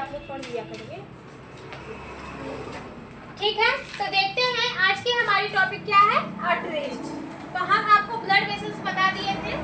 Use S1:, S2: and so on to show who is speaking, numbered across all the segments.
S1: आप लोग पढ़ लिया करेंगे। ठीक है, तो देखते हैं आज की हमारी टॉपिक क्या है, आर्टरीज। तो हम आपको ब्लड वेसल्स बता दिए थे,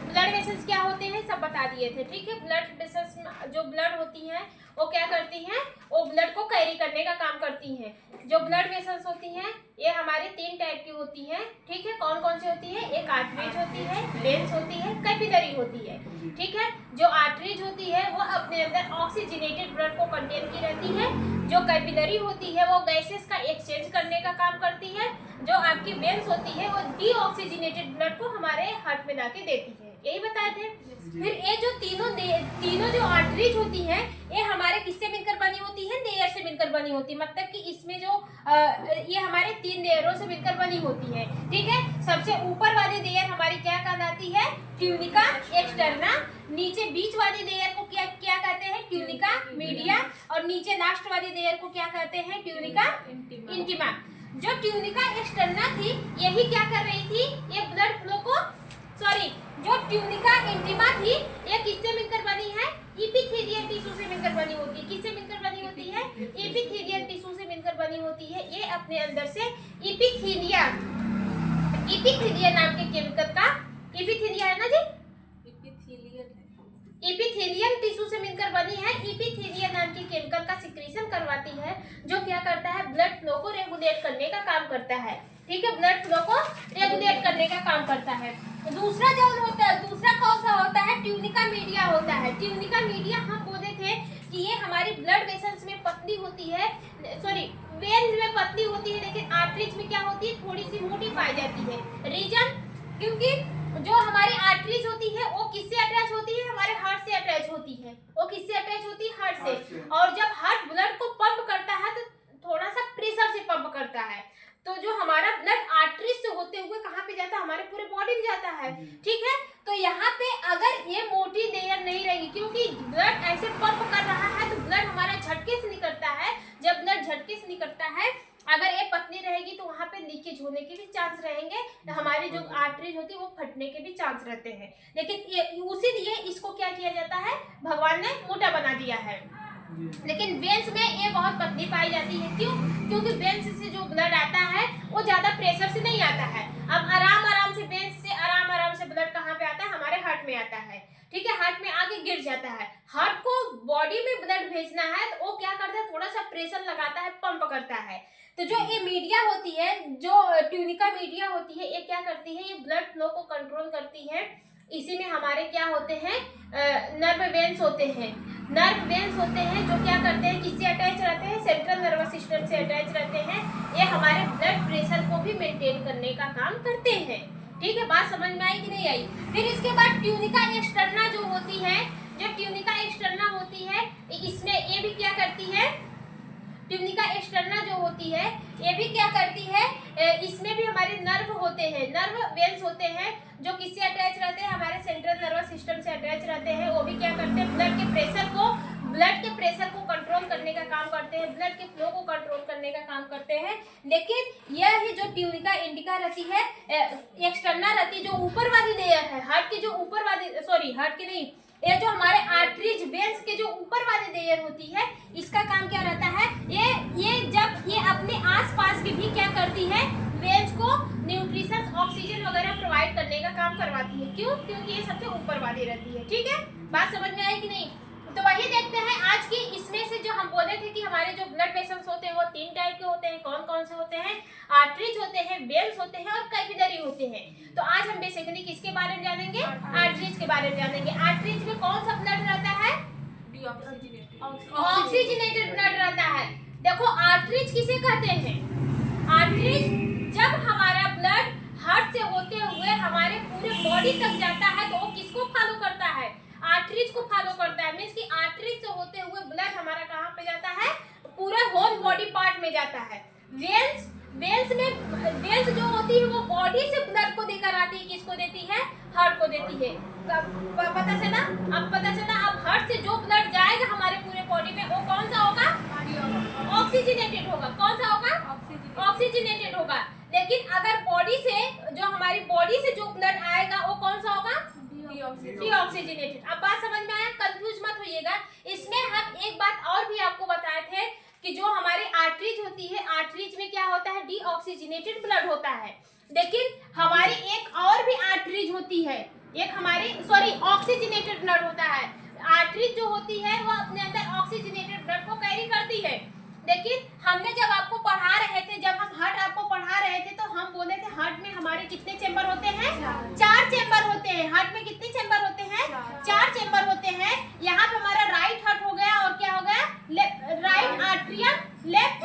S1: ब्लड वेसल्स क्या होते हैं सब बता दिए थे। ठीक है, ब्लड वेसल्स जो ब्लड होती हैं वो क्या करती हैं, वो ब्लड को कैरी करने का काम करती हैं। जो ब्लड वेसल्स होती हैं ये हमारे 3 टाइप की होती हैं। ठीक है, कौन कौन सी होती है, एक आर्टरीज होती है, वेन्स होती है, कैपिलरी होती है। ठीक है, जो आर्टरीज होती है वो अपने अंदर ऑक्सीजनेटेड ब्लड को कंटेन की रहती है। जो कैपिलरी होती है वो गैसेस का एक्सचेंज करने का काम करती है। जो आपकी वेन्स होती है वो डीऑक्सीजनेटेड ब्लड को हमारे हार्ट में लाके देती है। यही बताए थे। फिर ये जो तीनों जो आर्टरीज होती हैं ये हमारे किससे मिलकर बनी होती है, लेयर से मिलकर बनी होती है। मतलब कि इसमें जो ये हमारे 3 लेयरों से मिलकर बनी होती है। ठीक है, सबसे ऊपर वाली लेयर हमारी क्या कहलाती है, ट्यूनिका एक्सटर्ना। नीचे बीच वाली लेयर को क्या कहते हैं, ट्यूनिका मीडिया। और नीचे लास्ट वाली लेयर को क्या कहते हैं, ट्यूनिका इंटीमा। जो ट्यूनिका एक्सटर्ना थी यही क्या कर रही थी, ये ब्लड फ्लो को जो ट्यूनिका इंटीमा थी ये किससे मिलकर बनी है, एपिथेलियल टिश्यू से मिलकर बनी होती है। किससे मिलकर बनी होती है, एपिथेलियल टिश्यू से मिलकर बनी होती है। ये अपने अंदर से एपिथेलिया नाम के केमिकल का, एपिथेलिया है ना जी, एपिथेलियल टिश्यू से मिलकर बनी है। एपिथेलिया नाम की केमिकल का सिक्रीशन करवाती है जो क्या करता है, ब्लड फ्लो को रेगुलेट करने का काम करता है। ठीक है, ब्लड फ्लो को रेगुलेट करने का काम करता है। दूसरा जो होता है, दूसरा कौन सा होता है, ट्यूनिका मीडिया होता है। ट्यूनिका मीडिया हम बोले थे कि ये हमारी ब्लड वेसल्स में पतली होती है, वेन्स में पतली होती है, लेकिन आर्टरीज में क्या होती है, थोड़ी सी मोटी पाई जाती है। रीजन, क्योंकि जो हमारी आर्टरीज होती है वो किससे अटैच होती है, हमारे हार्ट से अटैच होती है। वो किससे अटैच होती है, हार्ट से। और जब हार्ट ब्लड को पंप करता है तो थोड़ा सा प्रेशर से पंप करता है। तो जो हमारा ब्लड आर्टरीज से होते हुए कहाँ पे जाता है, हमारे पूरे बॉडी में जाता है। ठीक है, तो यहाँ पे अगर ये मोटी लेयर नहीं रहेगी, क्योंकि ब्लड ऐसे पंप कर रहा है तो ब्लड हमारा झटके से निकलता है। जब ब्लड झटके से निकलता है, अगर ये पतली रहेगी तो वहाँ पे लीकेज होने के भी चांस रहेंगे, तो हमारी जो आर्टरीज होती है वो फटने के भी चांस रहते हैं। लेकिन उसीलिए इसको क्या किया जाता है, भगवान ने मोटा बना दिया है। लेकिन वेन्स में ये बहुत पतली पाई जाती है। क्यों, क्योंकि वेन्स से जो ब्लड आता है वो ज्यादा प्रेशर से नहीं आता है। अब आराम से वेन्स से आराम से ब्लड कहाँ पे आता है, हमारे हार्ट में आता है। ठीक है, हार्ट में आके गिर जाता है। हार्ट को बॉडी में ब्लड भेजना है तो वो क्या करता है, थोड़ा सा प्रेशर लगाता है, पंप करता है। तो जो ये मीडिया होती है, जो ट्यूनिका मीडिया होती है, ये क्या करती है, ये ब्लड फ्लो को कंट्रोल करती है। इसी में हमारे क्या होते हैं, नर्व वेन्स होते हैं। नर्व वेन्स होते हैं जो क्या करते हैं, किससे अटैच रहते हैं, सेंट्रल नर्वस सिस्टम से अटैच रहते हैं। ये हमारे ब्लड प्रेशर को भी मेंटेन करने का काम करते हैं। ठीक है, बात समझ में आई कि नहीं आई। फिर इसके बाद ट्यूनिका एक्सटर्ना जो होती है, जो ट्यूनिका एक्सटर्ना होती है, इसमें ये भी क्या करती है, ट्यूनिका एक्सटर्ना जो होती है ये भी क्या करती है, इसमें भी हमारे नर्व होते हैं, नर्व वेन्स होते हैं जो किससे अटैच रहते हैं, हमारे सेंट्रल नर्वस सिस्टम से अटैच रहते हैं। वो भी क्या करते हैं, ब्लड के प्रेशर को कंट्रोल करने का काम करते हैं, ब्लड के फ्लो को कंट्रोल करने का काम करते हैं। लेकिन यह ही जो ट्यूनिका इंडिका रहती है, एक्सटर्ना रहती है, जो ऊपर वाली लेयर है, हार्ट की जो ऊपर वाली, हार्ट की नहीं, ये जो हमारे आर्टरीज वेन्स के जो ऊपर वाली लेयर होती है, इसका काम क्या रहता है, ये जब ये अपने आसपास की भी क्या करती है, वेन्स को न्यूट्रिशन, ऑक्सीजन वगैरह प्रोवाइड करने का काम करवाती है। क्यों, क्योंकि ये सबसे ऊपर वाली रहती है। ठीक है, बात समझ में आई कि नहीं। तो वही देखते हैं आज की, इसमें से जो हम बोले थे कि हमारे जो ब्लड वेसल्स होते हैं वो 3 टाइप के होते हैं। कौन कौन से होते हैं, आर्टरीज होते हैं, वेन्स होते हैं और कैपिलरी होते हैं। तो आज हम बेसिकली किसके बारे में जानेंगे, आर्टरीज के बारे में जानेंगे। आर्टरीज में कौन सा ब्लड रहता है, ऑक्सीजनेटेड ब्लड रहता है। देखो आर्टरीज किसे कहते हैं, आर्टरीज जब हमारा ब्लड हार्ट से होते हुए हमारे पूरे बॉडी तक जाता है तो वो किसको फॉलो करता है, आर्टरीज को फॉलो करता है। मींस कि आर्टरीज से होते हुए ब्लड हमारा कहाँ पे जाता है, पूरे होल बॉडी पार्ट में जाता है। वेन्स जो होती है वो बॉडी से ब्लड को देकर आती है, किसको देती है, हार्ट को देती है। पता चला, अब हार्ट से जो ब्लड जाएगा हमारे पूरे बॉडी में वो कौन सा होगा, ऑक्सीजनेटेड होगा। कौन सा होगा, ऑक्सीजनेटेड होगा। लेकिन अगर बॉडी से, जो हमारी बॉडी से जो ब्लड आएगा वो कौन सा होगा, डीऑक्सीजनेटेड। अब बात समझ में आया, कंफ्यूज मत होइएगा। इसमें हम एक बात कि जो हमारी आर्टरीज होती है, आर्टरीज में क्या होता है, डीऑक्सीजनेटेड ब्लड होता है। लेकिन हमारी एक और भी आर्टरीज होती है, एक हमारी ऑक्सीजनेटेड ब्लड होता है। आर्टरीज जो होती है वो अपने अंदर ऑक्सीजनेटेड ब्लड को कैरी करती है। लेकिन हमने जब आपको पढ़ा रहे थे, जब हम हार्ट आपको पढ़ा रहे थे, तो हम बोले थे हार्ट में हमारे कितने चेंबर होते हैं, 4 चेंबर होते हैं। हार्ट में कितने चेंबर होते हैं, 4 चेंबर होते हैं। यहाँ पे हमारा राइट हार्ट हो गया और क्या हो गया, right atrium, left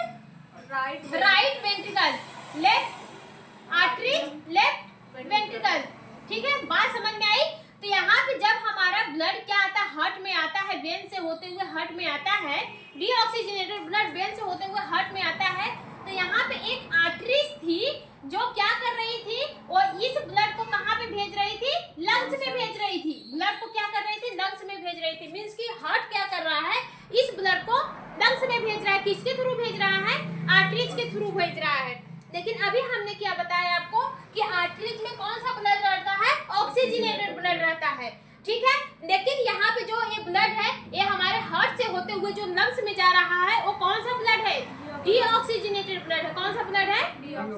S1: right ventricle, left arteries, left ventricle. ठीक है, बात समझ में आई। तो यहाँ पे जब हमारा ब्लड क्या आता है, हार्ट में आता है, वेन से होते हुए हार्ट में आता है, डीऑक्सीजनेटेड ब्लड वेन से होते हुए हार्ट में आता है। तो यहाँ पे एक आर्टरीज थी जो क्या कर रही थी, और इस ब्लड को कहाँ पे भेज रही थी, लंग्स में भेज रही थी। ब्लड को क्या कर रही थी, लंग्स में भेज रही थी। मींस कि हार्ट क्या कर रहा है, इस ब्लड को लंग्स में भेज रहा है। किसके थ्रू भेज रहा है, आर्टरीज के थ्रू भेज रहा है। लेकिन अभी हमने क्या बताया आपको कि आर्टरीज में कौन सा ब्लड रहता है, ऑक्सीजनेटेड ब्लड रहता है। ठीक है, लेकिन यहाँ पे जो ये ब्लड है, ये हमारे हार्ट से होते हुए जो लंग्स में जा रहा है, वो कौन सा ब्लड है, डीऑक्सीजनेटेड ब्लड है। कौन सा ब्लड है,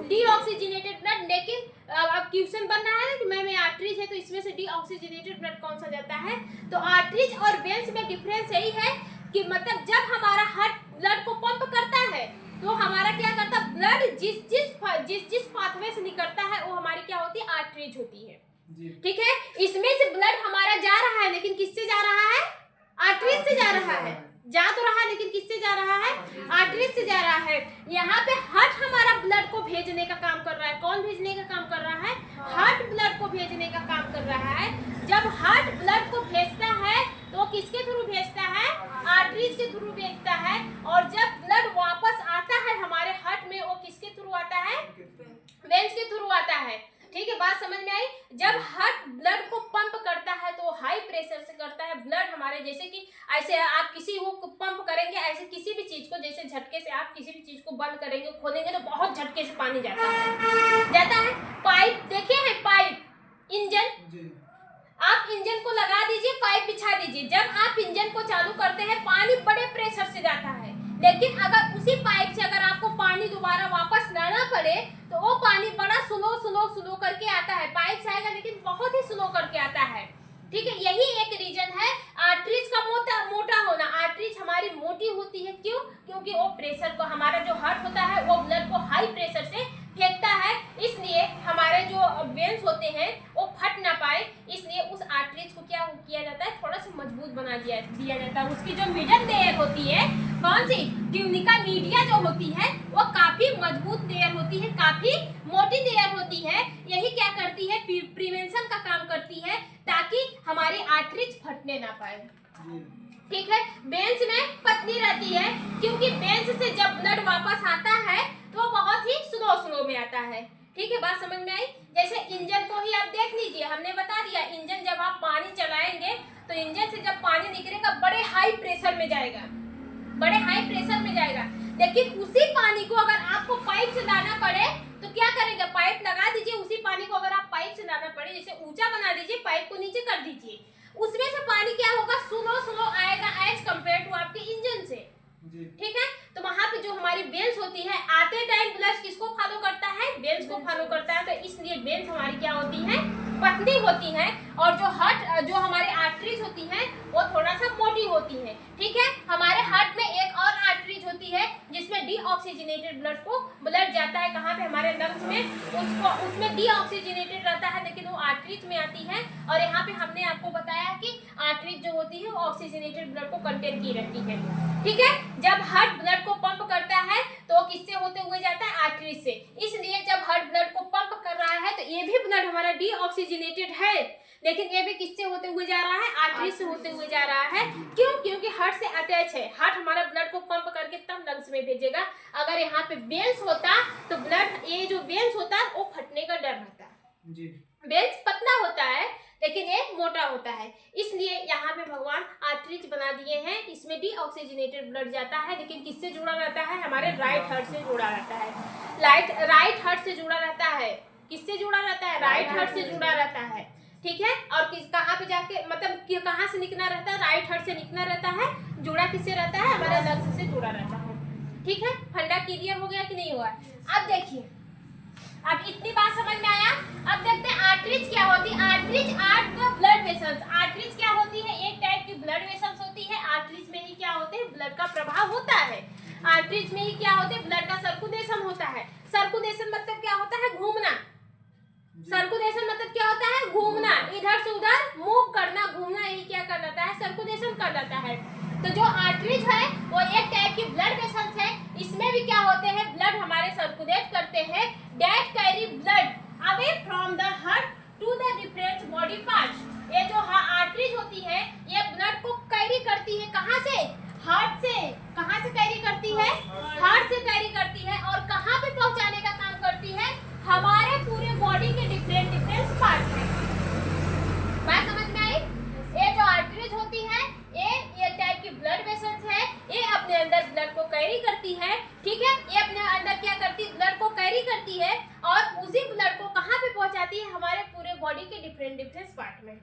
S1: डीऑक्सीजनेटेड ब्लड। लेकिन अब क्वेश्चन बन रहा है कि मैं आर्टरीज है तो इसमें से डीऑक्सीजनेटेड ब्लड कौन सा जाता है। तो आर्टरीज और वेन्स में डिफरेंस यही है कि मतलब जब हमारा हार्ट ब्लड को पंप करता है तो हमारा क्या करता है, ब्लड जिस पाथवे से निकलता है वो हमारी क्या होती है, आर्टरीज होती है। ठीक है, इसमें से ब्लड हमारा जा रहा है, लेकिन किससे जा रहा है, आर्टरीज से जा रहा है। जा तो रहा है लेकिन किससे जा रहा है, आर्टरीज से जा रहा है। यहाँ पे हार्ट हमारा ब्लड को भेजने का काम कर रहा है। कौन भेजने का काम कर रहा है, हार्ट ब्लड को भेजने का काम कर रहा है। जब हार्ट ब्लड को भेजता है तो किसके थ्रू भेजता है, आर्टरीज के थ्रू भेजता है। और जब ब्लड वापस आता है हमारे हार्ट में, वो किसके थ्रू आता है, वेन्स के थ्रू आता है। ठीक है, बात समझ में आई। जब हार्ट ब्लड को पंप करता है तो हाई प्रेशर से करता है। ब्लड हमारे जैसे कि ऐसे आप किसी वो पंप करेंगे, ऐसे किसी भी चीज को, जैसे झटके से आप किसी भी चीज को बंद करेंगे, खोलेंगे तो बहुत झटके से पानी जाता है। पाइप देखे हैं, पाइप, इंजन, आप इंजन को लगा दीजिए, पाइप बिछा दीजिए। जब आप इंजन को चालू करते हैं पानी बड़े प्रेशर से जाता है, लेकिन अगर उसी पाइप से अगर आपको पानी दोबारा वापस लाना पड़े तो वो पानी बड़ा स्लो करके आता है। पाइप से आएगा लेकिन बहुत ही स्लो करके आता है। ठीक है, यही एक रीजन है आर्टरीज का मोटा होना। आर्टरीज हमारी मोटी होती है, क्यों, क्योंकि वो प्रेशर को, हमारा जो हार्ट होता है वो ब्लड को हाई प्रेशर से फेंकता है। इसलिए हमारे जो वेन्स होते हैं वो फट ना पाए, इसलिए उस आर्टरीज को क्या किया जाता है, थोड़ा सा मजबूत बना दिया जाता है। उसकी जो मिडल लेयर होती है, कौन सी, ट्यूनिका मीडिया जो होती है, वो काफी मजबूत लेयर होती है, काफी मोटी लेयर होती है। यही क्या करती है, प्रिवेंशन का काम करती है, ताकि हमारी आर्टरीज फटने ना पाए। ठीक है, वेन्स में पतली रहती है, क्योंकि वेन्स से जब ब्लड वापस आता है तो बहुत ही स्लो में आता है। ठीक है, बात समझ में आई। जैसे इंजन को ही आप देख लीजिए, हमने बता दिया इंजन जब आप पानी चलाएंगे तो इंजन से जब पानी निकलेगा बड़े हाई प्रेशर में जाएगा, बड़े हाई प्रेशर में जाएगा। लेकिन उसी पानी को अगर आपको पाइप से लाना पड़े तो क्या करेगा, पाइप लगा दीजिए, उसी पानी को अगर आप पाइप से लाना पड़े, जैसे ऊंचा बना दीजिए, पाइप को नीचे कर दीजिए, उसमें से पानी क्या होगा, स्लो आएगा एज कम्पेयर टू आपके इंजन से। ठीक है, तो वहां पे जो हमारी वेन्स होती है, आते टाइम ब्लड किसको फॉलो करता है, वेन्स को फॉलो करता है। तो इसलिए वेन्स हमारी क्या होती है, पतली होती है। और जो हमारी आर्टरीज होती है वो थोड़ा सा मोटी होती है। ठीक है, हमारे हार्ट में एक और आर्टरीज होती है जिसमें डीऑक्सीजनेटेड ब्लड जाता है, कहाँ पे, हमारे लंग्स में। उसमें डीऑक्सीजनेटेड रहता है, लेकिन वो आर्टरीज में आती है। और यहाँ पे हमने आपको बताया कि आर्टरीज जो होती है वो ऑक्सीजनेटेड ब्लड को कंटेन की रहती है। ठीक है, जब हार्ट ब्लड को पंप करता है तो किससे होते हुए जाता है, आर्टरीज से। इसलिए जब हार्ट ब्लड को पंप कर रहा है तो ये भी ब्लड हमारा डीऑक्सीजनेटेड है, लेकिन ये भी किससे होते हुए जा रहा है, आर्टरीज से होते हुए जा रहा है। क्यों, क्योंकि हार्ट से अटैच है। हार्ट हमारा ब्लड को पंप करके तब लंग्स में भेजेगा। अगर यहाँ पे वेन्स होता तो ब्लड, ये जो वेन्स होता है वो फटने का डर रहता है। वेन्स पतला होता है लेकिन ये मोटा होता है, इसलिए यहाँ पे भगवान आर्टरीज बना दिए हैं। इसमें डीऑक्सीजनेटेड ब्लड जाता है, लेकिन किससे जुड़ा रहता है, हमारे राइट हार्ट से जुड़ा रहता है। राइट हार्ट से जुड़ा रहता है, किससे जुड़ा रहता है, राइट हार्ट से जुड़ा रहता है। ठीक है, और कहाँ पे जाके, मतलब कहाँ से निकलना रहता है, राइट हार्ट से निकलना रहता है। जुड़ा किससे रहता है, हमारे लंग्स से जुड़ा रहता है। ठीक है, फंडा क्लियर हो गया कि नहीं हुआ? अब देखिए, अब इतनी बात समझ में आया। अब देखते हैं आर्टरीज क्या होती है। Arteries are the blood vessels. Arteries क्या होती है? एक टाइप की ब्लड वेसल्स होती है। आर्टरीज में ही क्या होते हैं? ब्लड का प्रवाह होता है। आर्टरीज में ही क्या होते हैं? ब्लड का सर्कुलेशन होता है। सर्कुलेशन मतलब क्या होता है? घूमना। सर्कुलेशन मतलब क्या होता है? घूमना, इधर से उधर मूव करना, घूमना, यही क्या कहलाता है? सर्कुलेशन कहलाता है। तो जो आर्टरीज है वो एक टाइप की ब्लड वेसल्स है। इसमें भी क्या होते हैं? ब्लड हमारे सर्कुलेट करते हैं, that carry blood away from the heart to the different body parts. ये जो आर्टरीज होती है ये ब्लड को कैरी करती है। कहां से? हार्ट से। कहां से कैरी करती है? हार्ट से कैरी करती है। और कहां पे पहुंचाने का काम करती है? हमारे पूरे बॉडी के डिफरेंट डिफरेंट पार्ट में। बात समझ में आई? ये जो आर्टरीज होती है ये टाइप की ब्लड वेसल्स है। ये अपने अंदर ब्लड को कैरी करती है, ठीक है। ये अपने अंदर क्या करती है? ब्लड को कैरी करती है और उसी ब्लड को कहां पे पहुंचाती है? हमारे पूरे बॉडी के डिफरेंट डिफरेंट पार्ट में।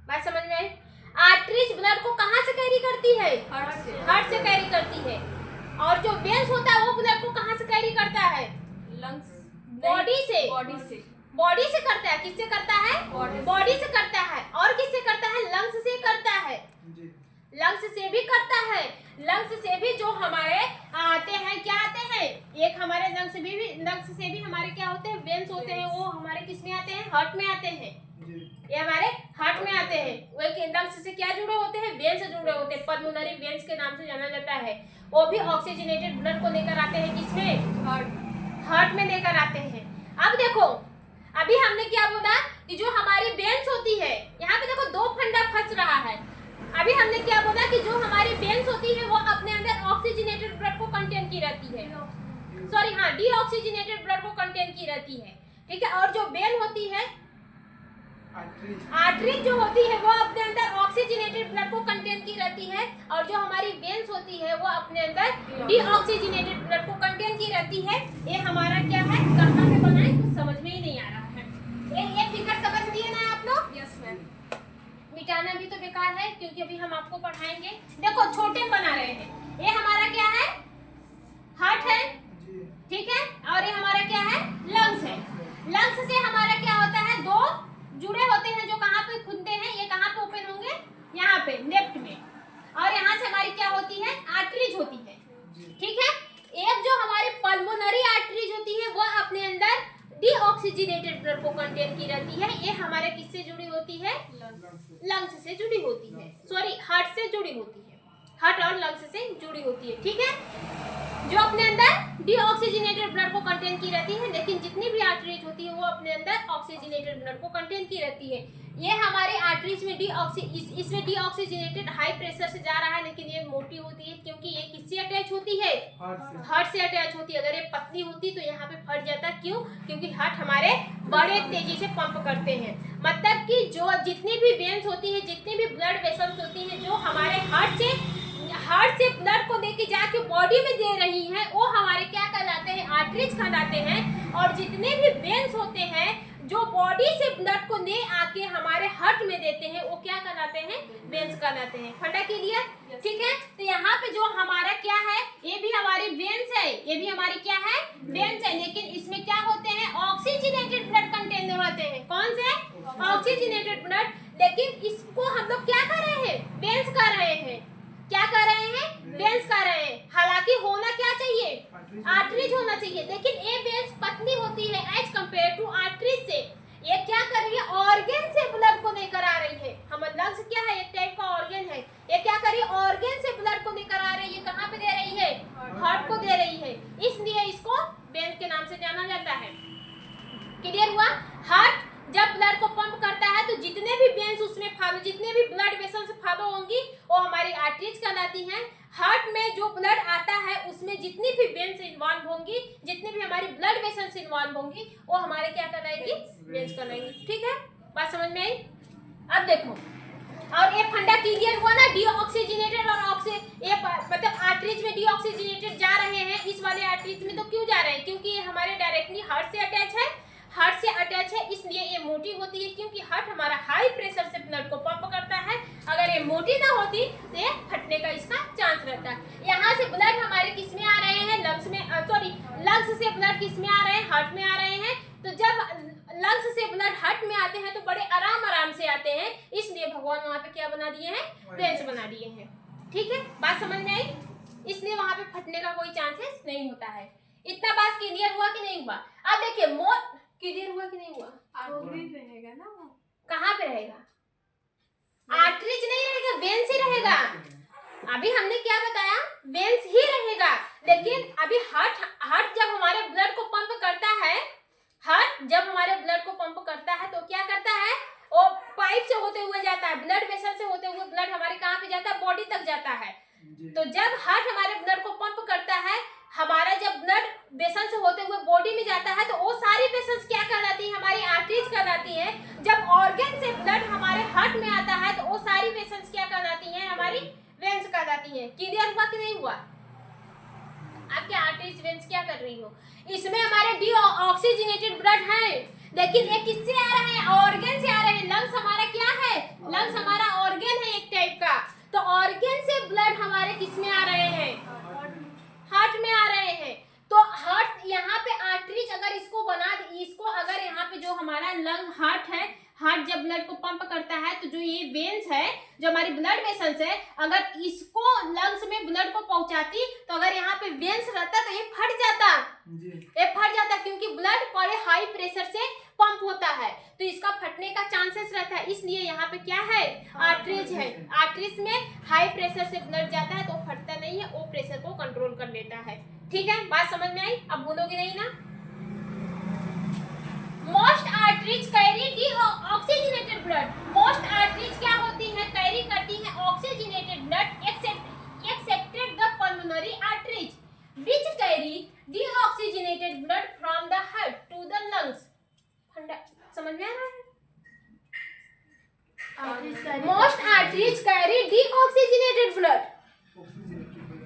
S1: बात समझ में आई? आर्टरीज ब्लड को कहां से कैरी करती है? हार्ट से कैरी करती है। और जो वेन्स होता है वो ब्लड को कहां से कैरी करता है?
S2: लंग्स,
S1: बॉडी से। बॉडी से करता है। किससे करता है? बॉडी से करता है। और किससे करता है? लंग्स से करता है। लंग्स से भी करता है। लंग्स से भी जो हमारे आते हैं, क्या आते हैं? एक हमारे लंग्स से भी हमारे क्या होते हैं? वेन्स होते हैं। वो हमारे किस में आते हैं? हार्ट में आते हैं। ये हमारे हार्ट में आते हैं। वो लंग्स से क्या जुड़े होते हैं? वेन से जुड़े होते हैं। पल्मोनरी वेन्स के नाम से जाना जाता है। वो भी ऑक्सीजनेटेड ब्लड को लेकर आते हैं। किसमें? हार्ट में लेकर आते हैं। अब देखो, अभी हमने क्या बोला कि जो हमारी वेन्स होती है, यहाँ पे देखो दो फंडा फंस रहा है। अभी हमने क्या बोला कि जो हमारी वेन्स होती है वो अपने अंदर ऑक्सीजनेटेड ब्लड को कंटेन की रहती है। सॉरी, हाँ, डीऑक्सीजनेटेड ब्लड को कंटेन की रहती है, ठीक है। और जो वेन होती है, आर्टरीज जो होती है वो अपने अंदर ऑक्सीजनेटेड ब्लड को कंटेन की रहती है। और जो हमारी वेन्स होती है वो अपने अंदर डीऑक्सीजनेटेड ब्लड को कंटेन की रहती है। ये हमारा क्या है? कहाँ पे बना है? कुछ समझ में ही नहीं आ रहा है। ये फिगर समझ लिए ना आप लोग?
S2: Yes ma'am.
S1: मिटाना भी तो बेकार है क्योंकि अभी हम आपको पढ़ाएंगे। देखो, छोटे बना रहे हैं। ये हमारा क्या है? हार्ट है, ठीक है। और ये हमारा क्या है? लंग्स है। लंग्स से हमारा क्या होता है? दो जुड़े होते हैं जो कहाँ पे खुलते हैं? ये कहाँ पे ओपन होंगे? यहाँ पे लेफ्ट में। और यहाँ से हमारी क्या होती है? आर्टरीज होती है, ठीक है। एक जो हमारी पल्मोनरी आर्टरीज होती है वो अपने अंदर डीऑक्सीजनेटेड ब्लड को कंटेन की रहती है। ये हमारे किससे जुड़ी होती है? लंग्स से जुड़ी होती है। सॉरी, हार्ट से जुड़ी होती है। हार्ट और लंग्स से जुड़ी होती है, ठीक है। जो अपने अंदर डीऑक्सीजनेटेड ब्लड को कंटेन की रहती है। लेकिन जितनी भी आर्टरीज होती है वो अपने अंदर ऑक्सीजनेटेड ब्लड को कंटेन की रहती है। ये हमारे आर्टरीज में इसमें डीऑक्सीजनेटेड हाई प्रेशर से जा रहा है, लेकिन ये मोटी होती है क्योंकि ये किससे अटैच होती है? हार्ट से अटैच होती है। अगर ये पतली होती तो यहाँ पे फट जाता। क्यों? क्योंकि हार्ट हमारे बड़े तेजी से पंप करते हैं। मतलब कि जो जितनी भी वेन्स होती है, जितनी भी ब्लड वेसल्स होती हैं, जो हमारे हार्ट से ब्लड को लेके जाके बॉडी में दे रही हैं, वो हमारे क्या कहलाते हैं? आर्टरीज कहलाते हैं। और जितने भी वेन्स होते हैं जो बॉडी से ब्लड को ले आके हमारे हार्ट में देते हैं, वो क्या कहलाते हैं? वेन्स कहलाते हैं। फटा क्लियर? ठीक है। तो यहाँ पे जो हमारा क्या है? ये भी हमारी वेन्स है। ये भी हमारी क्या है? वेन्स है। लेकिन इसमें क्या होते हैं? ऑक्सीजनेटेड ब्लड कंटेन होते हैं। कौन से? Oxygenated blood. लेकिन इसको हम लोग क्या कर रहे हैं? वेन्स कर रहे हैं। क्या कर रहे हैं? वेन्स कर रहे हैं। हालांकि होना क्या चाहिए? आर्टरीज होना चाहिए। लेकिन ये वेन्स पतली होती है एज कंपेयर टू आर्टरीज से। ये क्या कर रही है? ऑर्गन से ब्लड को लेकर आ रही है। हमारे लंग्स क्या है? एक टाइप का ऑर्गन है। ये क्या कर रही है? ऑर्गन से ब्लड को लेकर आ रही है। कहाँ पे दे रही है? हार्ट को दे रही है। इसलिए इसको वेन के नाम से जाना जाता है। क्लियर हुआ? हार्ट जब ब्लड को पंप करता है तो जितने भी वेन्स उसमें फॉलो, जितने भी ब्लड वेसल्स फॉलो होंगी वो हमारी आर्टरीज कहलाती हैं। हार्ट में जो ब्लड आता है उसमें जितनी भी वेन्स इन्वॉल्व होंगी, जितनी भी हमारी ब्लड वेसल्स इन्वॉल्व होंगी, वो हमारे क्या कहलाएंगी? वेन्स कहलाएंगी। ठीक है, बात समझ में आई? अब देखो, और ये फंडा क्लियर हुआ ना? डीऑक्सीजनेटेड और ये मतलब आर्टरीज में डीऑक्सीजनेटेड जा रहे हैं। इस वाले आर्टरीज में तो क्यों जा रहे हैं? क्योंकि ये हमारे डायरेक्टली हार्ट से अटैच है। हार्ट से अटैच है इसलिए ये मोटी होती है, क्योंकि हार्ट हमारा हाई प्रेशर से ब्लड को पंप करता है। अगर ये मोटी ना होती तो ये फटने का इसका चांस रहता है। यहाँ से ब्लड हमारे किस में आ रहे हैं, लंग्स में, सॉरी लंग्स से ब्लड किस में आ रहे हैं, हार्ट में आ रहे हैं। तो जब लंग्स से ब्लड हार्ट में आते हैं तो बड़े आराम से आते हैं, इसलिए भगवान वहाँ पे क्या बना दिए हैं, वेंस बना दिए हैं। ठीक है, बात समझ में आई? इसलिए वहाँ पे फटने का कोई चांसेस नहीं होता है। इतना बात क्लियर हुआ कि नहीं हुआ? अब देखिए क्लियर हुआ कि नहीं हुआ?
S2: आर्टरीज रहेगा ना वो,
S1: कहाँ पे रहेगा? आर्टरीज नहीं रहेगा, वेंस ही रहेगा। अभी हमने क्या बताया, वेंस ही रहेगा। लेकिन अभी हार्ट जब हमारे ब्लड को पंप करता है, हार्ट जब हमारे ब्लड को पंप करता है तो क्या करता है, वो पाइप से होते हुए जाता है, ब्लड वेसल से होते हुए ब्लड हमारे कहाँ पे जाता है, बॉडी तक जाता है। तो जब हार्ट हमारे ब्लड को पंप करता है, हमारा जब ब्लड वेसल से होते हुए बॉडी में जाता है तो वो सारी वेसल्स क्या कहलाती है, हमारी आर्टरीज कहलाती है। जब ऑर्गन से ब्लड हमारे हार्ट में आता है तो वो सारी वेसल्स क्या कहलाती हैं, हमारी वेंस कहलाती हैं। क्लियर हुआ कि नहीं हुआ? आप क्या आर्टरीज वेंस क्या कर रही हो? इसमें हमारे डीऑक्सीजनेटेड ब्लड है, लेकिन ये किससे आ रहे हैं, ऑर्गन से आ रहे हैं। लंग्स हमारा क्या है, लंग्स हमारा ऑर्गन है एक टाइप का। तो ऑर्गन से ब्लड हमारे किस में आ रहे हैं, हार्ट में आ रहे हैं। तो हार्ट यहाँ पे आर्टरीज अगर इसको अगर यहाँ पे जो हमारा लंग हार्ट है, हार्ट जब ब्लड को पंप करता है तो जो ये वेन्स है, जो हमारी ब्लड वेसल्स है, अगर इसको लंग्स में ब्लड को पहुंचाती तो अगर यहाँ पे वेन्स रहता तो ये फट जाता क्योंकि ब्लड बड़े हाई प्रेशर से पंप होता है तो इसका फटने का चांसेस रहता है। इसलिए यहाँ पे क्या है, आर्टरीज है। आर्टरीज में हाई प्रेशर से ब्लड जाता है तो फटता नहीं है, वो प्रेशर को कंट्रोल कर लेता है। ठीक है, बात समझ में आई? अब भूलोगे नहीं ना। Most arteries carry deoxygenated blood. Most arteries क्या होती है, कैरी करती है oxygenated blood excepted the pulmonary arteries which carry deoxygenated blood from the heart to the lungs. समझ में आ रहा है? Most arteries carry deoxygenated blood.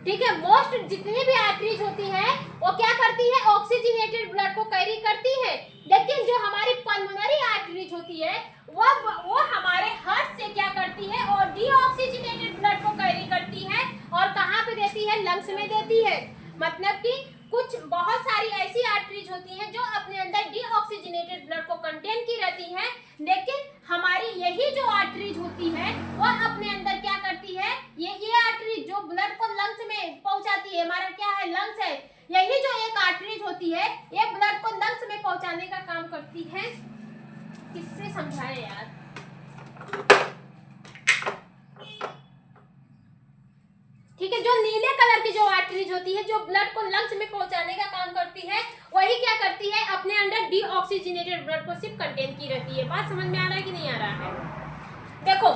S1: ठीक है, मोस्ट जितनी भी आर्टरीज होती है वो क्या करती है, ऑक्सीजनेटेड ब्लड को कैरी करती है। लेकिन जो हमारी पल्मोनरी आर्टरीज होती है वो हमारे हार्ट से क्या करती है, और डीऑक्सीजनेटेड ब्लड को कैरी करती है और कहाँ पे देती है, लंग्स में देती है। मतलब कि कुछ बहुत सारी ऐसी आर्टरीज होती हैं जो अपने अंदर डीऑक्सीजनेटेड ब्लड को कंटेन की रहती है, लेकिन हमारी यही जो आर्टरीज होती है वह अपने अंदर क्या करती है, ये आर्टरीज जो ब्लड को लंग्स में पहुंचाती है, हमारा क्या है, लंग्स है। यही जो एक आर्टरीज होती है ये ब्लड को लंग्स में पहुंचाने का काम करती है। किससे समझाएं यार? ठीक है, जो नीले कलर की जो आर्टरीज होती है जो ब्लड को लंग्स में पहुंचाने का काम करती है, वही क्या करती है, अपने अंदर डीऑक्सीजनेटेड ब्लड को सिर्फ कंटेन की रहती है। बात समझ में आ रहा है कि नहीं आ रहा है? देखो,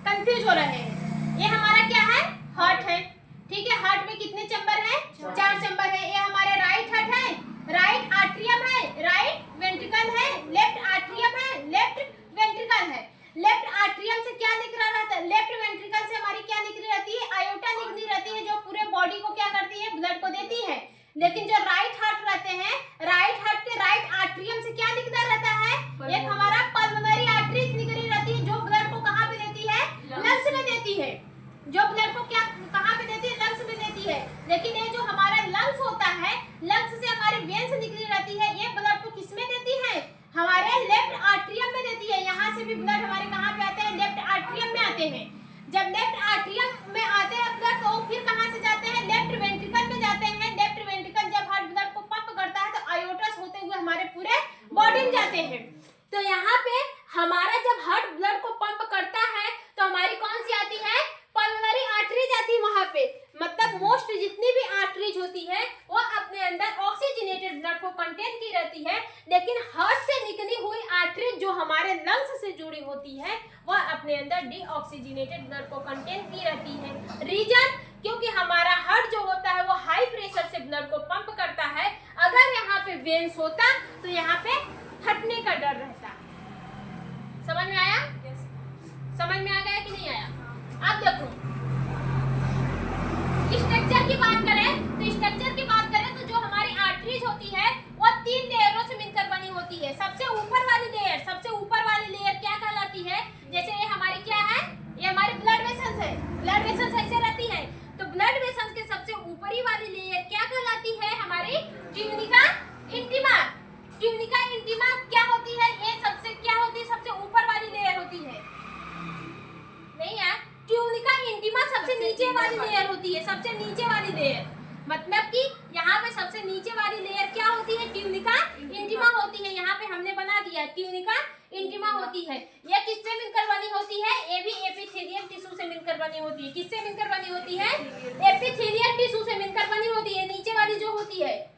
S1: कंफ्यूज हो रहे हैं। ये हमारा क्या है, हार्ट है। ठीक है, हार्ट में कितने चैम्बर है, 4 चैम्बर है। ये हमारे राइट हार्ट है, राइट आर्ट्रियम है, राइट वेंट्रिकल है, लेफ्ट आर्ट्रियम है, लेफ्ट वेंट्रिकल है। लेफ्ट आर्ट्रियम से क्या निकल रहा है, लेफ्ट वेंट्रिकल से हमारी क्या निकली रहती है, आयोटा निकली रहती है जो पूरे बॉडी को क्या करती है, ब्लड को देती है। लेकिन जो राइट हार्ट रहते हैं, राइट हार्ट के राइट आर्ट्रियम से क्या निकलता रहता है, एक हमारा पल्मोनरी आर्टरीज निकली रहती है जो ब्लड को कहाँ पे देती है, लंग्स में देती है। जो ब्लड को क्या कहाँ पे देती है, लंग्स में देती है। लेकिन ये जो हमारा लंग्स होता है, लंग्स से हमारी वेन्स निकली रहती है, ये ब्लड को किस में देती है, हमारे लेफ्ट आर्ट्रियम में देती है। यहाँ से भी ब्लड हमारे कहाँ पे आते हैं, लेफ्ट आर्ट्रियम में आते हैं। जब लेफ्ट आर्ट्रियम में आते हैं ब्लड तो फिर कहाँ से जाते हैं, लेफ्ट वेंट्रिकल में जाते हैं। लेफ्ट वेंट्रिकल जब हार्ट ब्लड को पंप करता है तो आयोटस होते हुए हमारे पूरे बॉडी में जाते हैं। तो यहाँ पे हमारा जब हार्ट ब्लड को पंप करता है तो हमारी कौन सी आती है, पल्मोनरी आर्टरीज आती है वहां पे। मतलब मोस्ट जितनी भी आर्टरीज होती है वो अपने अंदर ऑक्सीजनेटेड ब्लड को कंटेन की रहती है, लेकिन हार्ट से निकली हुई आर्टरीज जो हमारे लंग्स से जुड़ी होती है वह अपने अंदर डीऑक्सीजनेटेड ब्लड को कंटेन की रहती है। रीजन, क्योंकि हमारा हार्ट जो होता है वो हाई प्रेशर से ब्लड को पंप करता है। अगर यहाँ पे वेन्स होता तो यहाँ पे फटने का डर रहता। समझ में आया? समझ में आ गया कि नहीं आया? अब देखो, स्ट्रक्चर की बात करें तो जो हमारी आर्टरीज होती है वो 3 लेयरों से मिलकर बनी होती है। सबसे ऊपर वाली लेयर क्या कहलाती है, जैसे ये हमारी क्या ब्लड वेसल्स के सबसे ऊपरी वाली लेयर क्या कहलाती है? हमारी ट्यूनिका इंटीमा। ट्यूनिका इंटीमा क्या होती है? ये सबसे क्या होती है? सबसे ऊपर वाली लेयर होती है। नहीं यार, ट्यूनिका इंटीमा सबसे नीचे वाली लेयर होती है, सबसे नीचे वाली लेयर। मतलब कि यहाँ पे सबसे नीचे वाली लेयर क्या होती है? ट्यूनिका इंटीमा होती है। यहाँ पे हमने बना दिया ट्यूनिका इंटीमा होती है। ये किससे मिलकर बनी होती है? ये भी एपिथेलियल टिश्यू से मिलकर बनी होती है। किससे मिलकर बनी होती है? एपिथेलियल टिश्यू से मिलकर बनी होती है। नीचे वाली जो होती है,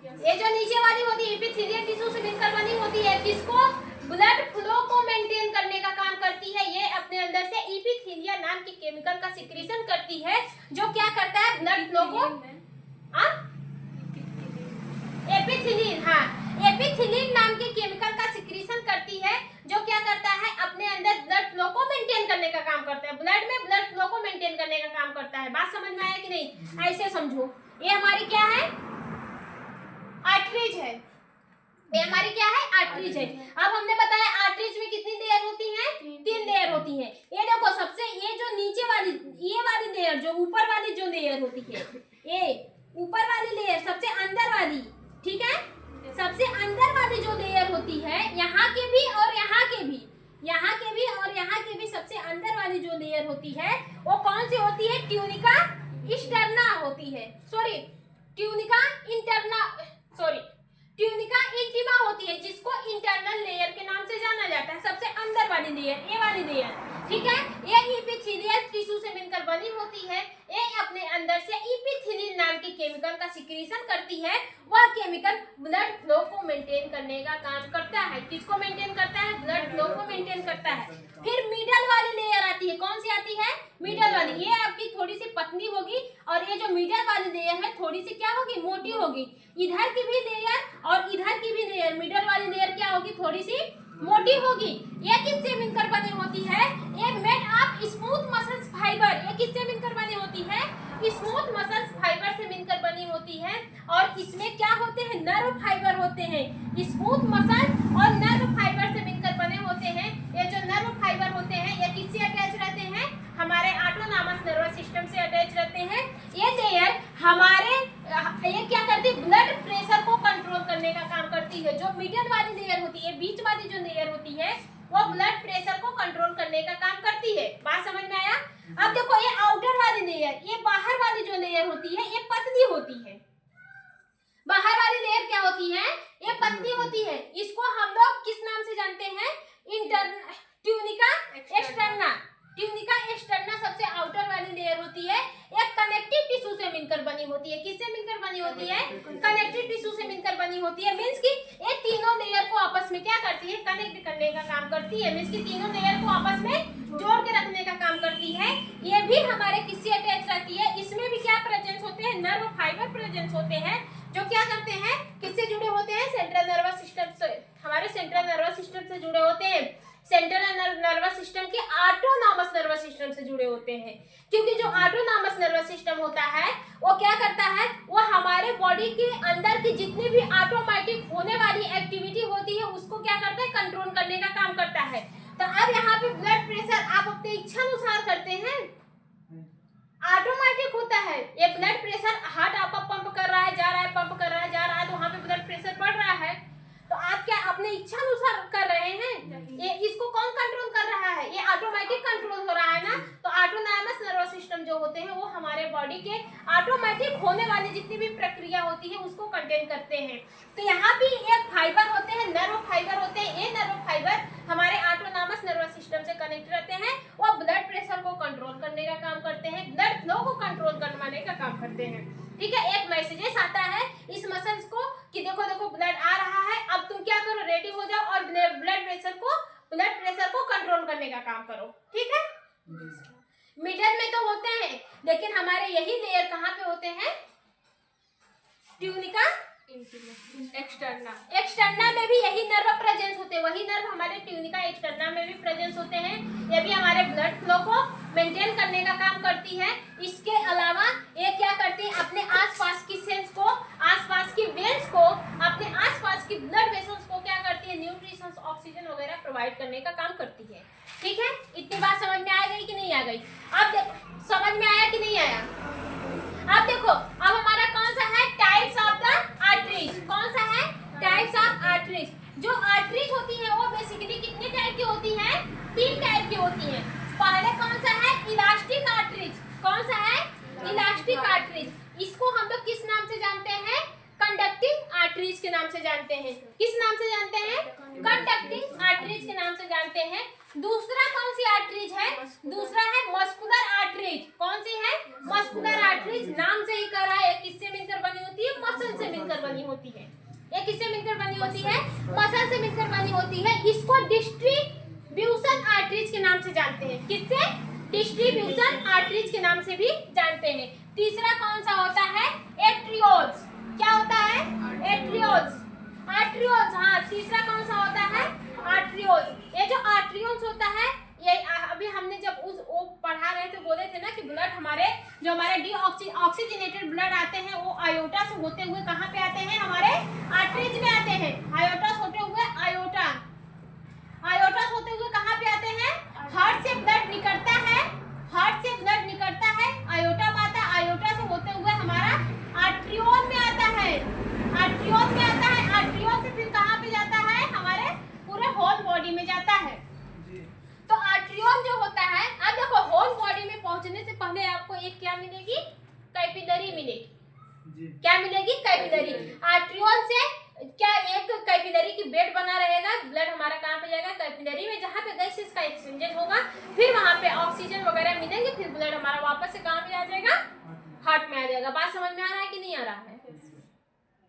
S1: ये जो नीचे वाली होती है एपिथेलियल टिश्यू से मिलकर बनी होती है। किसको? ब्लड फ्लो को मेंटेन करने का काम करती है। ये अपने अंदर से एपिथेलिया नाम के केमिकल का सिक्रीशन करती है, जो क्या करता है? ब्लड फ्लो को एपिथिलीन, हाँ, एपिथिलीन नाम के केमिकल का सिक्रीशन करती है, जो क्या करता है? अपने अंदर ब्लड फ्लो को मेंटेन करने का काम करता है। ब्लड में ब्लड फ्लो को मेंटेन करने का काम करता है। बात समझ में आया कि नहीं? ऐसे समझो, ये हमारी क्या है? आर्टरीज है। ये हमारी क्या है? आर्टरीज है। अब हमने बताया आर्टरीज में कितनी लेयर होती हैं? 3 लेयर होती हैं। ये देखो, सबसे ये जो नीचे वाली, ये वाली लेयर, जो ऊपर वाली जो लेयर होती है, ये ऊपर वाली लेयर सबसे अंदर वाली, ठीक है, सबसे अंदर वाली जो लेयर होती है, यहाँ के भी और यहाँ के भी, यहाँ के भी और यहाँ के भी सबसे अंदर वाली जो लेयर होती है, वो कौन सी होती है? ट्यूनिका एक्सटर्ना होती है। Sorry, tunica interna, sorry, tunica intima होती है, जिसको इंटरनल लेयर के नाम से जाना जाता है। सबसे अंदर वाली लेयर, ये वाली लेयर, ठीक है, ये एपिथेलियल टिश्यू से मिलकर बनी होती है। ये अपने अंदर से एपिथिलीन नाम के केमिकल का सिक्रीशन करती है। वह केमिकल ब्लड फ्लो को मेंटेन करने का काम करता है। किसको मेंटेन करता है? ब्लड फ्लो को मेंटेन करता है। फिर मिडल वाली लेयर आती है। कौन सी आती है? मिडल वाली। ये आपकी थोड़ी सी पतली होगी, और ये जो मिडल वाली लेयर है थोड़ी सी क्या होगी? मोटी होगी। इधर की भी लेयर और इधर की भी लेयर, मिडल वाली लेयर क्या होगी? थोड़ी सी मोटी होगी। ये किससे मिलकर बनी होती है? ये made of smooth muscles fibre. ये किससे मिलकर बनी होती है? स्मूथ मसल्स फाइबर से मिलकर बनी होती है। और इसमें क्या होते हैं? नर्व फाइबर होते हैं। स्मूथ मसल और नर्व फाइबर से मिलकर बने होते हैं। ये जो नर्व फाइबर होते हैं, ये किससे अटैच रहते हैं? हमारे ऑटोनॉमस नर्वस सिस्टम से अटैच रहते हैं। ये लेयर हमारे, ये क्या करती है? ब्लड प्रेशर को कंट्रोल करने का काम करती है। जो मिडल वाली लेयर होती है, बीच वाली जो लेयर होती है, वो ब्लड प्रेशर को कंट्रोल करने का काम करती है। बात समझ में आया? अब देखो, ये आउटर वाली लेयर, ये बाहर वाली जो लेयर होती है, ये पतली होती है। बाहर वाली लेयर क्या होती है? ये पतली होती है। इसको हम लोग किस नाम से जानते हैं? Tunica externa. ट्यूनिका एक्सटर्ना सबसे आउटर वाली लेयर होती है। एक कनेक्टिव टिश्यू से मिलकर बनी होती है। किससे मिलकर बनी होती है? कनेक्टिव टिश्यू से मिलकर बनी होती है। मींस कि ये तीनों लेयर को आपस में क्या करती है? कनेक्ट करने का काम करती है। मींस कि तीनों लेयर को आपस में जोड़ के रखने का काम करती है। ये भी हमारे किससे अटैच रहती है? इसमें भी क्या प्रेजेंस होते हैं? नर्व फाइबर प्रेजेंस होते हैं, जो क्या करते हैं? किससे जुड़े होते हैं? सेंट्रल नर्वस सिस्टम से। हमारे सेंट्रल नर्वस सिस्टम से जुड़े होते हैं। सेंट्रल नर्वस सिस्टम के ऑटोनॉमस नर्वस सिस्टम से जुड़े होते हैं। क्योंकि जो ऑटोनॉमस नर्वस सिस्टम होता है, वो क्या करता है? वो हमारे बॉडी के अंदर की जितनी भी ऑटोमेटिक होने वाली एक्टिविटी होती है, उसको क्या करता है? कंट्रोल करने का काम करता है। तो अब यहाँ पे ब्लड प्रेशर आप अपने इच्छा अनुसार करते हैं, ऑटोमेटिक होता है। ये ब्लड प्रेशर, हार्ट आपका पंप कर रहा है, जा रहा है, पंप कर रहा है, जा रहा है, तो वहां पे ब्लड प्रेशर बढ़ रहा है। तो आप क्या अपने इच्छा अनुसार कर रहे हैं? ये इसको कौन कंट्रोल कर रहा है? ये ऑटोमेटिक कंट्रोल हो रहा है ना। तो ऑटोनॉमस नर्वस सिस्टम जो होते हैं, वो हमारे बॉडी के ऑटोमेटिक होने वाली जितनी भी प्रक्रिया होती है, उसको कंटेन करते हैं। तो यहाँ भी एक फाइबर होते हैं, नर्व फाइबर होते हैं। ये नर्व फाइबर हमारे ऑटोनॉमस नर्वस सिस्टम से कनेक्ट रहते हैं। वो ब्लड प्रेशर को कंट्रोल करने का काम करते हैं, ब्लड फ्लो को कंट्रोल करवाने का काम करते हैं। ठीक है, एक मैसेजेस आता है इस मसल्स को कि देखो देखो ब्लड आ रहा है, अब तुम क्या करो? रेडी हो जाओ और ब्लड प्रेशर को कंट्रोल करने का काम करो। ठीक है, मिडल में तो होते हैं, लेकिन हमारे यही लेयर कहाँ पे होते हैं? ट्यूनिका एक्सटर्ना में भी यही नर्व प्रेजेंस होते हैं। वही नर्व हमारे ट्यूनिका एक्सटर्ना में भी प्रेजेंस होते हैं। ये भी हमारे ब्लड फ्लो को मेंटेन करने का काम करती है। इसके अलावा ये क्या करती है? अपने आसपास की सेल्स को, आसपास की वेन्स को, अपने आसपास की ब्लड वेसल्स को क्या करती है? न्यूट्रिशंस, ऑक्सीजन वगैरह प्रोवाइड करने का काम करती है। ठीक है, इतनी बात समझ में आ गई कि नहीं आ गई? अब देखो, समझ में आया कि नहीं आया? जानते हैं, किस नाम से जानते हैं? कंडक्टिंग आर्टरीज के नाम से जानते हैं। दूसरा कौन सी आर्टरीज है? दूसरा है मस्कुलर आर्टरीज। कौन सी है? Muscular arteries. नाम से ही कह रहा है किससे मिलकर बनी होती है? मसल से मिलकर बनी होती है। ये किससे मिलकर बनी होती है? मसल से मिलकर बनी होती है। इसको डिस्ट्रीब्यूशन आर्टरीज के नाम से जानते हैं। किससे? डिस्ट्रीब्यूशन आर्टरीज के नाम से भी जानते हैं। तीसरा कौन सा होता है? एट्रियोल्स। क्या होता है? एट्रियोल्स। आर्ट्रियोल्स। हाँ, तीसरा कौन सा होता है? आर्ट्रियोल्स। ये जो आर्ट्रियोल्स होता है, ये अभी हमने जब वो पढ़ा रहे थे, बोले थे ना कि ब्लड हमारे जो हमारे ऑक्सीजनेटेड ब्लड आते हैं वो आयोटा से होते हुए कहाँ पे आते हैं? हमारे आर्टरीज में आते हैं। आयोटा होते हुए आयोटा होते हुए कहाँ पे आते हैं? हार्ट से ब्लड निकलता है, हार्ट से ब्लड निकलता है, आयोटा में आता है, आयोटा से होते हुए हमारा आर्ट्रियोल में आता है, आर्ट्रियोल में आता है, आर्ट्रियोल से फिर कहाँ पे जाता है? हमारे पूरे होल बॉडी में जाता है। तो आर्ट्रियोल जो होता है, अब देखो होल बॉडी में पहुंचने से पहले आपको एक क्या मिलेगी? कैपिलरी मिलेगी। क्या मिलेगी? कैपिलरी। आर्ट्रियोल से क्या एक कैपिलरी की बेड बना रहेगा, ब्लड हमारा कहाँ पे जाएगा? कैपिलरी में, जहाँ पे गैसेस का एक्सचेंज होगा, फिर वहाँ पे ऑक्सीजन वगैरह मिलेंगे, फिर ब्लड हमारा वापस से कहाँ पे आ जाएगा? हार्ट में आ जाएगा। बात समझ में आ रहा है कि नहीं आ रहा है?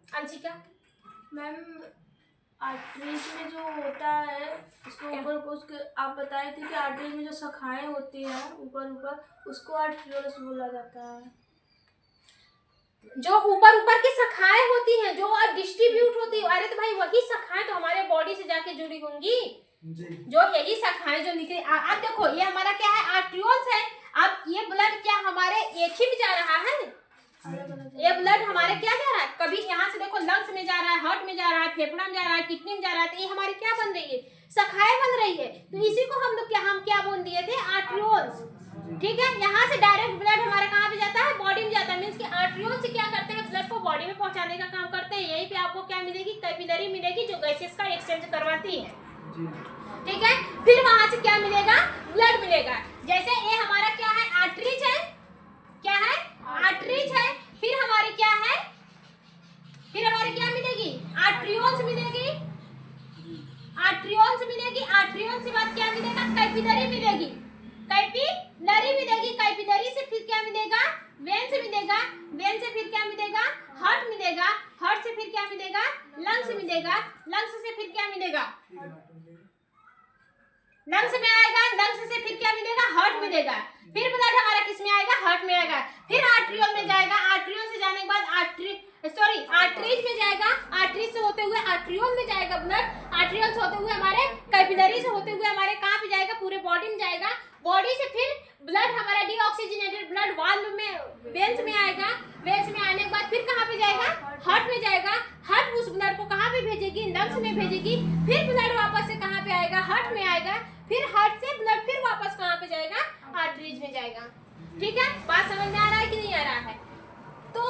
S1: अंशिका
S2: मैम, आर्टरीज में जो होता है उसके ऊपर उसके आप बताए थे कि आर्टरीज में जो शाखाएं होती हैं ऊपर ऊपर, उसको आर्ट्रियोल्स बोला जाता है।
S1: जो ऊपर ऊपर की शाखाएं होती हैं जो डिस्ट्रीब्यूट होती है, अरे तो भाई वही शाखाएं तो हमारे बॉडी से जाके जुड़ी होंगी, जो यही शाखाएं जो निकली। अब देखो ये हमारा क्या है? आर्ट्रियोल्स है। अब ये ब्लड क्या हमारे एक ही में जा रहा है? ये ब्लड हमारे क्या जा रहा है? कभी यहाँ से देखो लंग्स में जा रहा है, हार्ट में जा रहा है, फेफड़ा में जा रहा है, किडनी में जा रहा है, तो ये हमारी क्या बन रही है? शाखाएं बन रही है। तो इसी को हम लोग क्या बोल दिए थे? आर्ट्रियोल्स। ठीक है, यहाँ से डायरेक्ट ब्लड हमारे कहाँ पे जाता है? बॉडी में जाता है। मींस कि आर्ट्रियोल से क्या करते हैं? ब्लड को बॉडी में पहुंचाने का काम करते हैं। यहीं पे आपको क्या मिलेगी? कैपिलरी मिलेगी, जो गैसेस का एक्सचेंज करवाती है। ठीक है, फिर वहां से क्या मिलेगा? ब्लड मिलेगा। जैसे ये हमारा क्या है? आर्टरीज है। क्या है? आर्टरीज है। फिर हमारी क्या है? फिर हमारी क्या मिलेगी? आर्ट्रियोल्स मिलेगी। आर्ट्रियोल्स मिलेगी। आर्ट्रियोल से बाद क्या मिलेगा? कैपिलरी मिलेगी। कैपिलरी मिलेगी। कैपिलरी से फिर क्या मिलेगा? वेन्स मिलेगा। वेन से फिर क्या मिलेगा? हार्ट मिलेगा। हार्ट से फिर क्या मिलेगा? लंग्स मिलेगा। लंग्स से फिर क्या मिलेगा? लंग्स में आएगा। लंग्स से फिर क्या मिलेगा? हार्ट मिलेगा। फिर ब्लड हमारा किस में आएगा? हार्ट में आएगा। फिर आर्ट्रियोल में जाएगा। आर्ट्रियोल से जाने के बाद आर्टरीज में जाएगा। आर्टरीज से होते हुए आर्ट्रियोल में जाएगा ब्लड। आर्ट्रियोल से होते हुए हमारे कैपिलरी से होते हुए हमारे कहाँ पे जाएगा? पूरे बॉडी में जाएगा। बॉडी से फिर ब्लड हमारा डीऑक्सीजनेटेड ब्लड वाल्व में, वेन्स में आएगा। वेन्स में आने के बाद फिर कहाँ पे जाएगा? हार्ट में जाएगा। हार्ट उस ब्लड को कहाँ पे भेजेगी? लंग्स में भेजेगी। फिर ब्लड वापस से कहाँ पे आएगा? हार्ट में आएगा। फिर हार्ट से ब्लड फिर वापस कहाँ पे जाएगा? आर्टरीज में जाएगा। ठीक है, बात समझ में आ रहा है कि नहीं आ रहा है? तो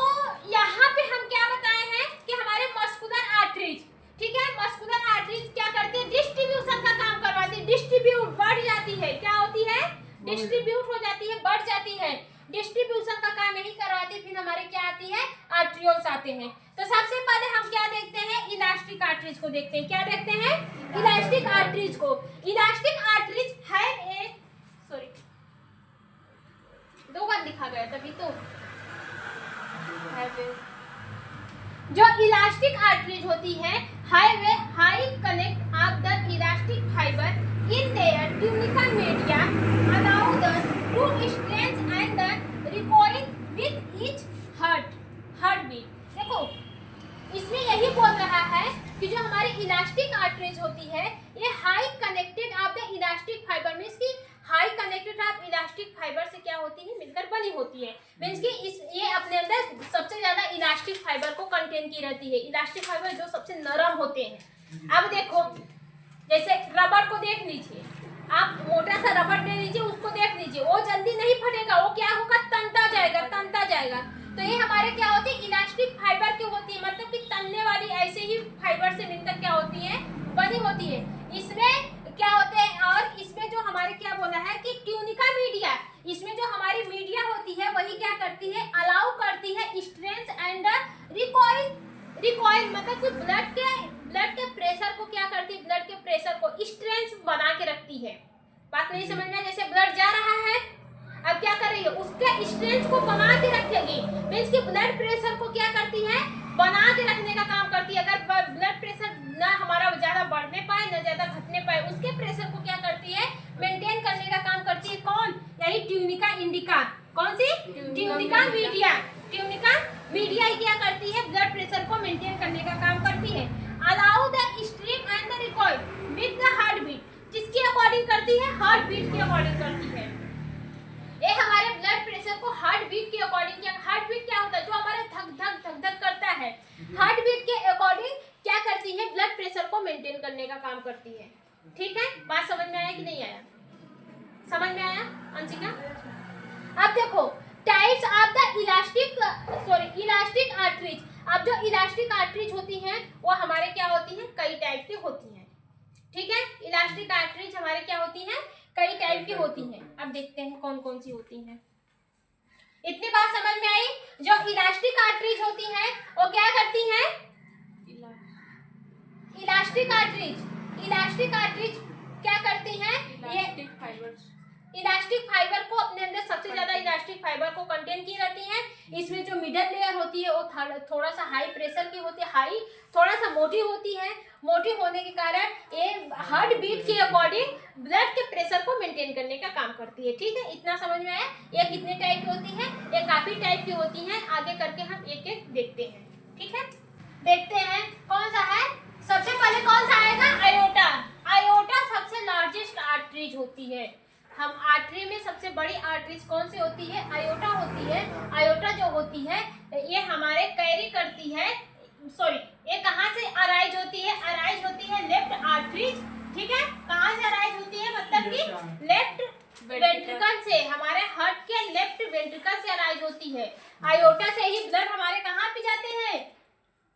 S1: यहाँ पे हम क्या बताए हैं कि हमारे मस्कुलर आर्टरीज, ठीक है, मस्कुलर आर्टरीज क्या करते हैं? डिस्ट्रीब्यूशन का काम करवाती है। डिस्ट्रीब्यूट, बढ़ जाती है। क्या होती है? डिस्ट्रीब्यूट हो जाती है, बढ़ जाती है। डिस्ट्रीब्यूशन का काम यही करवाती है। फिर हमारे क्या आती है? आर्ट्रियोल्स आते हैं। तो सबसे पहले हम क्या देखते हैं? इलास्टिक आर्टरीज को देखते हैं। क्या देखते हैं? इलास्टिक आर्टरीज को। इलास्टिक आर्टरीज है एक, सॉरी 2 बार लिखा गया तभी तो। जो इलास्टिक आर्टरीज होती है, high connect of the elastic fibre in their tunical media allow the to stretch and the recoil with each heart beat. देखो इसमें यही बोल रहा है कि जो हमारी इलास्टिक आर्टरीज होती है, ये high connected of the elastic fibre, means की high connected of elastic fibre से क्या होती है? मिलकर बनी होती है। मींस की ये अपने अंदर सबसे ज्यादा इलास्टिक फाइबर को कंटेन की रहती है। इलास्टिक फाइबर जो सबसे नरम होते हैं। अब देखो जैसे रबर को देख लीजिए, आप मोटा सा रबर ले लीजिए, उसको देख लीजिए, वो जल्दी नहीं फटेगा, वो क्या होगा? तनता जाएगा। तो ये हमारे क्या होती है? इलास्टिक फाइबर की होती है, मतलब कि तनने वाली ऐसे ही फाइबर से मिलकर क्या होती है? बनी होती है। इसमें क्या होते हैं? और इसमें जो हमारे क्या बोला है कि ट्यूनिका मीडिया, इसमें जो हमारी मीडिया होती है वही क्या करती है? अलाउ करती है स्ट्रेंथ एंड रिकॉइल मतलब कि ब्लड के प्रेशर को क्या करती है, ब्लड के प्रेशर को स्ट्रेंथ बना के रखती है। बात नहीं समझ में? जैसे ब्लड जा रहा है, अब क्या कर रही है, उसके स्ट्रेंथ को बना के रखेगी। मींस कि ब्लड प्रेशर को क्या करती है, बना के रखने का काम करती है। अगर ब्लड प्रेशर ना हमारा ज्यादा बढ़ने पाए ना ज्यादा घटने पाए, उसके प्रेशर को क्या करती है, मेंटेन करने का काम करती है। कौन? यही ट्यूनिका इंडिका। कौन सी? Tunica media. ट्यूनिका मीडिया ही क्या करती है, ब्लड प्रेशर को मेंटेन करने का काम करती है। Allow the stream and the recoil with the heartbeat, जिसके अकॉर्डिंग करती है, हार्ट बीट के अकॉर्डिंग करती है। ये हमारे ब्लड प्रेशर को हार्ट बीट के अकॉर्डिंग क्या, हार्ट बीट क्या होता है, जो हमारा धक धक करता है, हार्ट बीट के अकॉर्डिंग क्या करती है, ब्लड प्रेशर को मेंटेन करने का काम करती है। ठीक है, बात समझ में आया कि नहीं आया? समझ में आया अंशिका? अब देखो types of the elastic arteries. अब जो इलास्टिक आर्टरीज होती हैं वो हमारे क्या होती हैं, कई टाइप की होती हैं। ठीक है, इलास्टिक आर्टरीज हमारे क्या होती हैं, कई टाइप की होती हैं। अब देखते हैं कौन कौन सी होती हैं। इतनी बात समझ में आई? जो इलास्टिक आर्टरीज होती हैं वो क्या करती हैं, इलास्टिक आर्टरीज क्या करती हैं, इलास्टिक फाइबर को अपने अंदर सबसे ज्यादा इलास्टिक फाइबर को कंटेन की रहती है। इसमें जो मिडल लेयर होती है वो थोड़ा सा हाई प्रेशर की होती है, थोड़ा सा मोटी होती है। मोटी होने के कारण ये हार्ट बीट के अकॉर्डिंग ब्लड के प्रेशर को मेंटेन करने का काम करती है। ठीक है, इतना समझ में आया? ये कितने टाइप की होती है, ये काफी टाइप की होती है। आगे करके हम एक एक देखते हैं। ठीक है, देखते हैं कौन सा है। सबसे पहले कौन सा आएगा, आयोटा। आयोटा सबसे लार्जेस्ट आर्टरीज होती है। हम आर्टरी में सबसे बड़ी आर्टरीज कौन सी होती है, आयोटा होती है। आयोटा जो होती है ये हमारे कैरी करती है, ये कहाँ से अराइज होती है, अराइज होती है लेफ्ट आर्टरीज। ठीक है, कहाँ से अराइज होती है, मतलब कि लेफ्ट वेंट्रिकल से, हमारे हार्ट के लेफ्ट वेंट्रिकल से अराइज होती है। आयोटा से ही ब्लड हमारे कहाँ पे जाते हैं,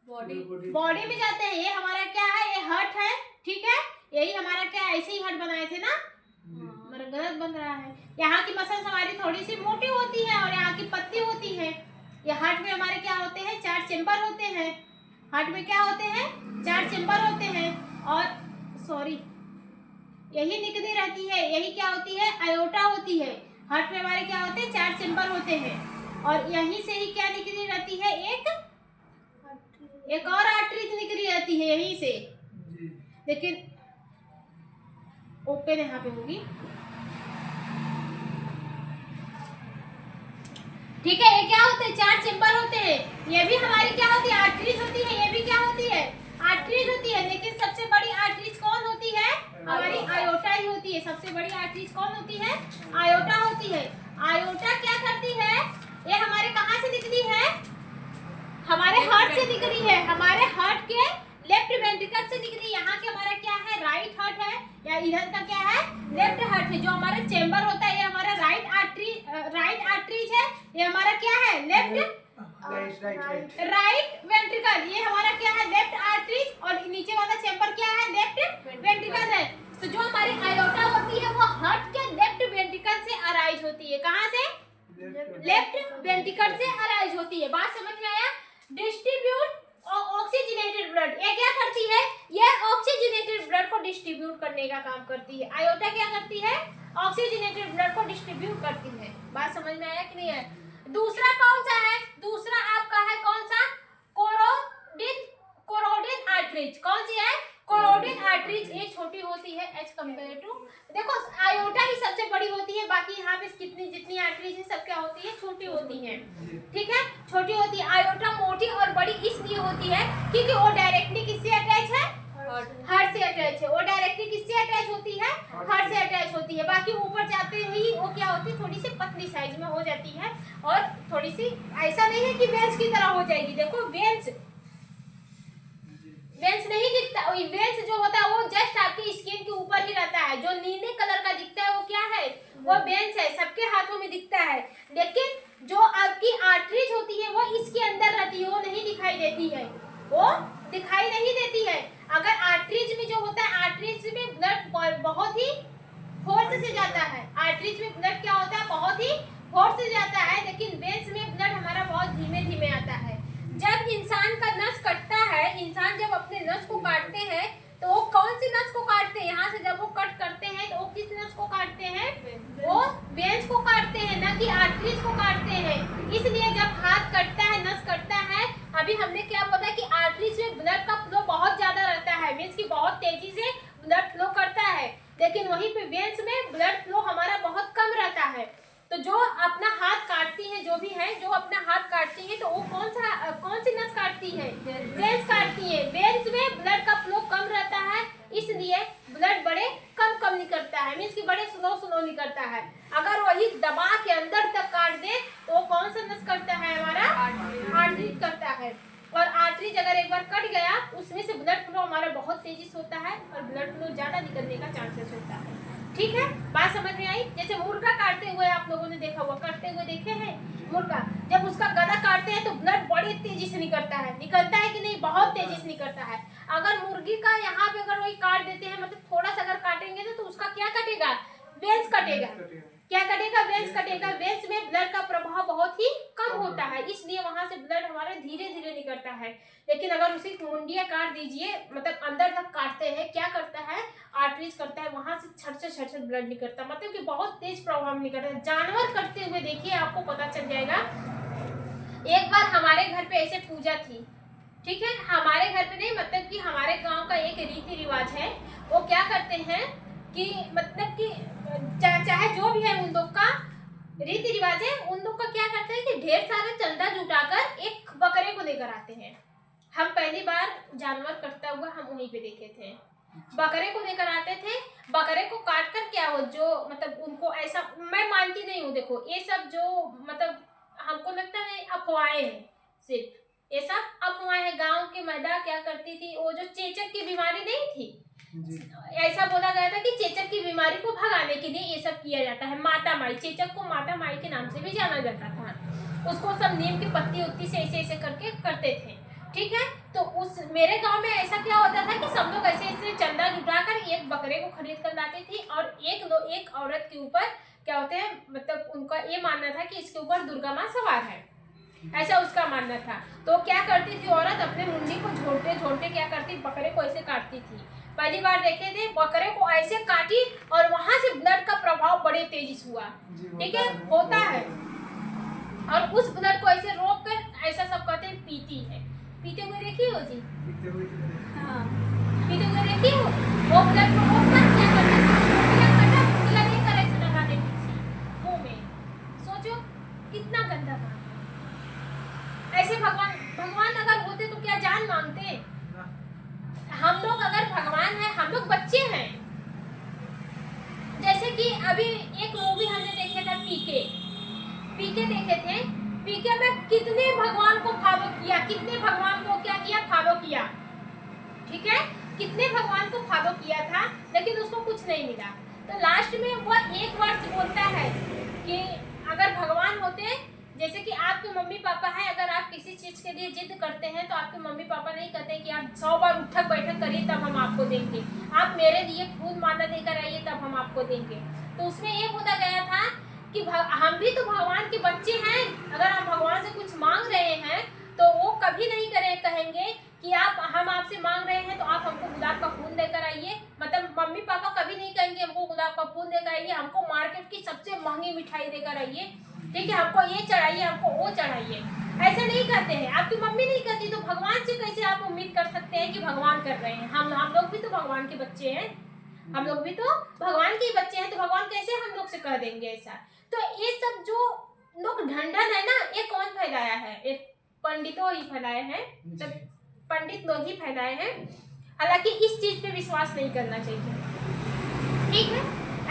S1: बॉडी में जाते हैं। ये हमारा क्या है, ये हार्ट है। ठीक है, यही हमारा क्या, ऐसे ही हार्ट बनाए थे ना, गलत बन रहा है। यहाँ की मसल्स हमारी थोड़ी सी मोटी होती है और यहाँ की पतली होती है। ये हार्ट में हमारे क्या होते हैं, 4 चेम्बर होते हैं। हार्ट में क्या होते हैं, 4 चेम्बर होते हैं। और यही निकली रहती है, यही क्या होती है, आयोटा होती है। हार्ट में हमारे क्या होते हैं, 4 चेम्बर होते हैं और यहीं से ही क्या निकली रहती है, एक और आर्टरी निकली रहती है यहीं से। लेकिन ओपन यहाँ पे होगी। ठीक है, ये क्या होते हैं, 4 चेम्बर होते हैं। ये भी हमारी क्या होती है, आर्टरीज होती है। ये भी क्या होती है, आर्टरीज होती है। लेकिन सबसे बड़ी आर्टरीज कौन होती है, हमारी आयोटा ही होती है। सबसे बड़ी आर्टरीज कौन होती है, आयोटा होती है। आयोटा क्या करती है, ये हमारे कहाँ से निकली है, हमारे हार्ट से निकली है। हमारे हार्ट के लेफ्ट वेंट्रिकल से निकली। यहाँ के हमारा क्या है, राइट हार्ट है, या इधर का क्या है, लेफ्ट हार्ट है। जो हमारा चेम्बर होता है ये हमारा राइट आर्टरीज है। ये हमारा क्या है, राइट वेंट्रिकल। ये हमारा क्या है, लेफ्ट आर्टरीज। और नीचे वाला चेम्बर क्या है, लेफ्ट वेंट्रिकल है। तो जो हमारी आयोटा होती है वो हार्ट के लेफ्ट वेंट्रिकल से अराइज होती है। कहाँ से, लेफ्ट वेंट्रिकल से अराइज होती है। बात समझ में आया? डिस्ट्रीब्यूट ऑक्सीजनेटेड ब्लड, ये क्या करती है, ये ऑक्सीजनेटेड ब्लड को डिस्ट्रीब्यूट करने का काम करती है। आयोटा क्या करती है, ऑक्सीजनेटेड ब्लड को डिस्ट्रीब्यूट करती है। बात समझ में आया कि नहीं आया? दूसरा कौन सा है, दूसरा आपका है कौन सा, कोरोडिन आर्टरीज। कौन सी है, कोरोडिन आर्टरीज। ये छोटी होती है एज कम्पेयर टू, देखो आयोटा ही सबसे बड़ी होती है। बाकी यहाँ पे जितनी आर्टरीज है सब क्या होती है, छोटी होती है। ठीक है, छोटी होती है। आयोटा मोटी और बड़ी इसलिए होती है क्योंकि वो डायरेक्टली किससे अटैच है, हार्ट से अटैच है। वो डायरेक्टली किससे अटैच होती है, हार्ट से अटैच होती है। बाकी ऊपर जाते ही वो क्या होती है, थोड़ी सी पतली साइज में हो जाती है। और थोड़ी सी, ऐसा नहीं है कि वेंस की तरह हो जाएगी। देखो वेंस नहीं दिखता। वेंस जो होता है वो जस्ट आपकी स्किन के ऊपर ही रहता है। जो नीले कलर का दिखता है वो क्या है, वो वेंस है, सबके हाथों में दिखता है। लेकिन जो आपकी आर्टरीज होती है वो इसके अंदर रहती है, वो नहीं दिखाई देती है, वो दिखाई नहीं देती है। अगर आर्टरीज में जो होता है, आर्टरीज में ब्लड बहुत ही फोर्स से जाता है। आर्टरीज में ब्लड क्या होता है, बहुत ही फोर्स से जाता है। लेकिन वेंस में ब्लड हमारा बहुत धीमे धीमे आता है। जब इंसान का नस कटता है, इंसान जब अपने नस को काटते करते हैं, वो वेन्स को काटते हैं, ना कि आर्टरीज को काटते हैं। इसलिए जब हाथ कटता है, नस कटता है, अभी हमने क्या पता कि आर्टरीज में ब्लड का फ्लो बहुत ज्यादा रहता है, मीन्स की बहुत तेजी से ब्लड फ्लो करता है, लेकिन वहीं पे वेन्स में ब्लड फ्लो हमारा बहुत कम रहता है। तो जो अपना हाथ काटती है, जो भी है जो अपना हाथ काटती है, तो वो कौन सी नस काटती है? वेन्स काटती है। वेन्स में ब्लड का फ्लो कम रहता है, इसलिए ब्लड बड़े कम निकलता है, मीन्स कि बड़े स्लो निकलता है। अगर वही दबा के अंदर तक काट दे तो वो कौन सा नस करता है? हमारा आर्टरी करता है। और आर्टरीज अगर एक बार कट गया, उसमें से ब्लड फ्लो हमारा बहुत तेजी से होता है और ब्लड फ्लो ज्यादा निकलने का चांसेस होता है। ठीक है, बात समझ में आई? जैसे मुर्गा काटते हुए आप लोगों ने देखा हुआ, काटते हुए देखे हैं मुर्गा, जब उसका गला काटते हैं तो ब्लड बड़ी तेजी से निकलता है कि नहीं? बहुत तेजी से निकलता है। अगर मुर्गी का यहाँ पे अगर वही काट देते हैं, मतलब थोड़ा सा अगर काटेंगे तो उसका क्या कटेगा? वेन्स कटेगा। क्या कटेगा? वेन्स कटेगा। वेन्स में ब्लड का प्रभाव बहुत ही कम होता है, इसलिए वहां से ब्लड हमारा धीरे धीरे निकलता है। लेकिन अगर उसी मुंडिया काट दीजिए, मतलब अंदर तक काटते हैं, क्या करता है? आर्टरीज करता है, वहां से छट ब्लड निकलता है, मतलब कि बहुत तेज प्रभाव निकलता है। जानवर करते हुए देखिए, आपको पता चल जाएगा। एक बार हमारे घर पे ऐसे पूजा थी, ठीक है, हमारे घर पे नहीं, मतलब कि हमारे गांव का एक रीति रिवाज है। वो क्या करते हैं कि मतलब कि चाहे जो भी है, उन लोग का रीति रिवाज है, उन लोग का क्या करते हैं कि ढेर सारा चंदा जुटाकर एक बकरे को लेकर आते हैं। हम पहली बार जानवर कटता हुआ हम वहीं पे देखे थे। बकरे को लेकर आते थे, बकरे को काट कर क्या हो, जो मतलब उनको ऐसा, मैं मानती नहीं हूँ, देखो ये सब जो मतलब हमको लगता है अफवाहें हैं, सिर्फ ये सब अफवाहें हैं। गांव की महिला क्या करती थी, वो जो चेचक की बीमारी नहीं थी, ऐसा बोला गया था कि चेचक की बीमारी को भगाने के लिए ये सब किया जाता है। माता माई, चेचक को माता माई के नाम से भी जाना जाता था। उसको सब नीम की पत्ती उत्ती से ऐसे करके करते थे, ठीक है। तो उस मेरे गांव में ऐसा क्या होता था कि सब लोग ऐसे चंदा जुटाकर एक बकरे को खरीद कर लाते थे, और एक औरत के ऊपर क्या होते हैं, मतलब उनका ये मानना था कि इसके ऊपर दुर्गा माँ सवार है, ऐसा उसका मानना था। तो क्या करती थी औरत, अपने मुंडी को झोलते क्या करती, बकरे को ऐसे काटती थी। पहली बार देखे थे, बकरे को ऐसे काटी और वहां से ब्लड का प्रभाव बड़े तेजी से हुआ, ठीक है, होता है। और उस ब्लड को ऐसे रोक कर ऐसा सब कहते हैं पीती है। पीते हुए देखी हो जी? हाँ, पीते हुए देखी हो? वो ब्लड को रोक कर क्या करते हैं, मुंडिया लेकर ऐसे लगा देती थी मुंह में। सोचो कितना गंदा काम है। ऐसे भगवान अगर होते तो क्या जान मांगते? हम लोग अगर भगवान है, हम लोग बच्चे हैं। जैसे कि अभी एक मूवी हमने देखे था, पीके देखे थे। पीके में कितने भगवान को फॉलो किया, कितने भगवान को क्या किया, फॉलो किया, ठीक है, कितने भगवान को फॉलो किया था, लेकिन उसको कुछ नहीं मिला। तो लास्ट में वो एक वर्ड बोलता है कि अगर भगवान होते, जैसे कि आपके मम्मी पापा है, अगर आप किसी चीज के लिए जिद करते हैं तो आपके मम्मी पापा नहीं कहते कि आप 100 बार उठक बैठक करिए तब हम आपको देंगे, आप मेरे लिए फूल माला लेकर आइए तब हम आपको देंगे। तो उसमें ये बोला गया था कि हम भी तो भगवान के बच्चे हैं, अगर हम भगवान से कुछ मांग रहे हैं तो वो कभी नहीं कहेंगे कि हम आपसे मांग रहे हैं तो आप हमको गुलाब का फूल लेकर आइए। मतलब मम्मी पापा कभी नहीं कहेंगे हमको गुलाब का फूल लेकर आइए, हमको मार्केट की सबसे महंगी मिठाई लेकर आइए, ठीक है, हमको ये चढ़ाइए, हमको वो चढ़ाइए, ऐसे नहीं करते हैं। आपकी मम्मी नहीं कहती तो भगवान से कैसे आप उम्मीद कर सकते हैं कि भगवान कर रहे हैं? हम लोग भी तो भगवान के बच्चे हैं, हम लोग भी तो भगवान के बच्चे हैं, तो भगवान कैसे हम लोग से कह देंगे ऐसा? तो ये सब जो लोग ढंढन है ना, ये कौन फैलाया है? एक पंडितों ही फैलाए हैं, तो पंडित लोग ही फैलाए हैं। हालांकि इस चीज पे विश्वास नहीं करना चाहिए, ठीक है।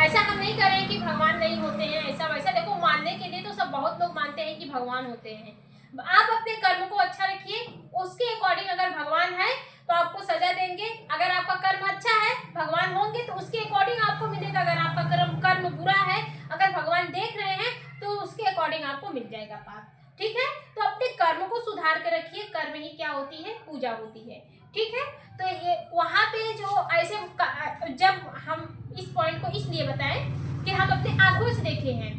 S1: ऐसा हम नहीं करें कि भगवान नहीं होते हैं, ऐसा वैसा। देखो, मानने के लिए तो सब बहुत लोग मानते हैं कि भगवान होते हैं। आप अपने कर्म को अच्छा रखिए, उसके अकॉर्डिंग अगर भगवान है तो आपको सजा देंगे। अगर आपका कर्म अच्छा है, भगवान होंगे तो उसके अकॉर्डिंग आपको मिलेगा। अगर आपका कर्म बुरा है, अगर भगवान देख रहे हैं तो उसके अकॉर्डिंग आपको मिल जाएगा पाप, ठीक है। तो अपने कर्म को सुधार के रखिए। कर्म ही क्या होती है? पूजा होती है, ठीक है। तो ये वहाँ पे जो ऐसे, जब हम इस पॉइंट को इसलिए बताएं कि हम अपने आंखों से देखे हैं,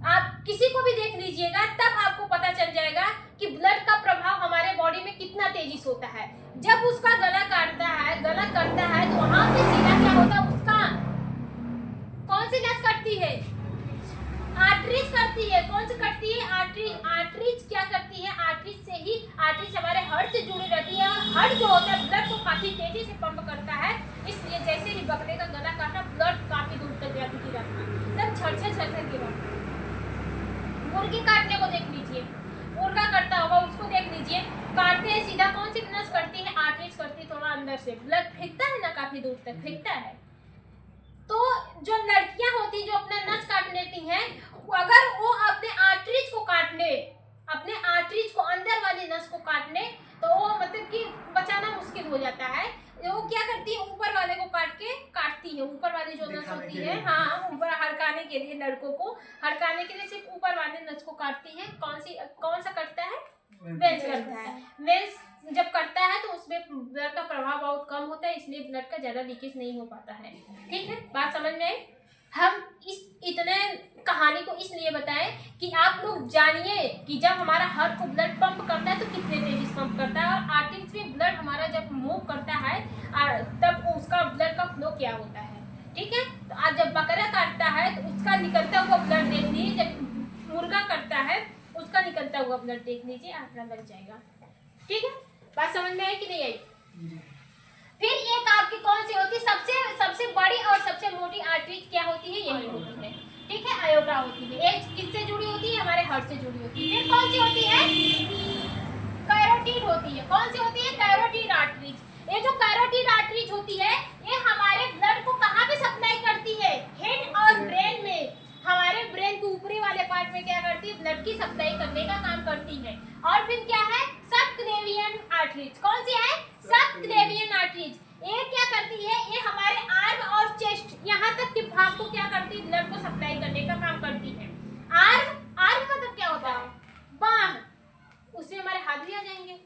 S1: आप किसी को भी देख लीजिएगा तब आपको पता चल जाएगा कि ब्लड का प्रभाव हमारे बॉडी में कितना तेजी से होता है। जब उसका गला काटता है, गला कटता है, तो वहां पे सीधा क्या होता है, उसका कौन कौन सी नस कटती है? आर्टरीज करती है। कौन सी करती है? आर्टरीज। आर्टरीज क्या करती है? आर्टरीज से ही, आर्टरीज हमारे हार्ट से जुड़ी रहती है और हार्ट जो होता है ब्लड को काफी तेजी से पंप करता है, इसलिए जैसे ही बकरे का गला काटा ब्लड काफी दूर तक जाती गिरा, तब छड़ गिरा। मुर्गी काटने को देख लीजिए, मुर्गा करता होगा उसको देख लीजिए, काटते हैं सीधा, कौन सी नस करती है? आर्टरीज करती है, थोड़ा अंदर से ब्लड फेंकता है ना, काफी दूर तक फेंकता है। तो जो लड़कियां होती जो अपना नस काट लेती हैं, अगर वो अपने आर्टरीज को काट ले, अपने आर्टरीज को अंदर वाली नस को काट ले, तो वो मतलब कि बचाना मुश्किल हो जाता है। वो क्या करती है? ऊपर वाले को काटती है, ऊपर वाली जो नस होती है, हाँ, ऊपर हड़काने के लिए, लड़कों को हड़काने के लिए सिर्फ ऊपर वाले नस को काटती है। कौन सा करता है? वेंस करता है। वेंस जब करता है तो उसमें ब्लड का प्रभाव बहुत कम होता है, इसलिए ब्लड का ज्यादा लीकेज नहीं हो पाता है। ठीक है, बात समझ में आई? हम इस इतने कहानी को इसलिए बताएं कि आप लोग जानिए कि जब हमारा हार्ट को ब्लड पंप करता है तो कितने तेजी से पंप करता है, और आर्टरीज में ब्लड हमारा जब मूव करता है तब उसका ब्लड का फ्लो क्या होता है। ठीक है, तो आज जब बकरा काटता है तो उसका निकलता हुआ ब्लड देख लीजिए, जब मुर्गा करता है उसका निकलता हुआ ब्लड देख लीजिए, आंकड़ा लग जाएगा। ठीक है, बात समझ में आई कि नहीं आई? फिर एक आपकी कौन सी होती है? सबसे बड़ी और सबसे मोटी आर्टरीज क्या होती है? यही होती है। ठीक है, आयोटा होती है। ये किससे जुड़ी होती है? हमारे हार्ट से जुड़ी होती है। फिर कौन सी होती है? कैरोटीड होती है। कौन सी होती है? कैरोटीड आर्टरीज। ये जो कैरोटीड आर्टरीज होती है, ये हमारे ब्लड को कहाँ पे सप्लाई करती है? हेड और ब्रेन में। हमारे ब्रेन के ऊपरी वाले पार्ट में क्या करती है? ब्लड की सप्लाई करने का काम करती है। और फिर क्या है? Subclavian arteries. कौन सी है? Subclavian arteries. ये क्या करती है? ये हमारे आर्म और चेस्ट यहाँ तक के भाग को क्या करती है? ब्लड को सप्लाई करने का काम करती है। आर्म मतलब क्या होता है? बाह, उसमें हमारे हाथ भी आ जाएंगे।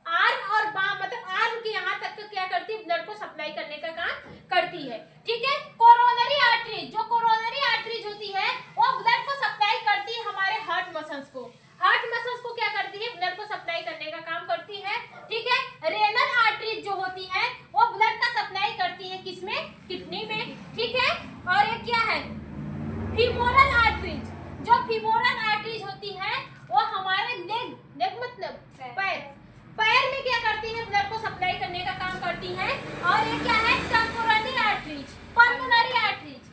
S1: आर्म और बाह मतलब आर्म के यहाँ तक क्या करती है? ब्लड को सप्लाई करने का काम करती है। ठीक है, कोरोनरी आर्टरीज। जो कोरोनरी आर्टरीज होती है वो ब्लड को सप्लाई करती है हमारे हार्ट मसल्स को। हार्ट मसल्स को क्या करती है? ब्लड को सप्लाई करने का काम करती है। ठीक है, रेनल आर्टरीज जो होती है वो ब्लड का सप्लाई करती है किसमें? किडनी में। ठीक है, और ये क्या है? Femoral arteries. जो फीमोरल आर्टरीज होती है वो हमारे लेग मतलब पैर में क्या करती है? ब्लड को सप्लाई करने का काम करती है। और ये क्या है? Temporary arteries, pulmonary arteries.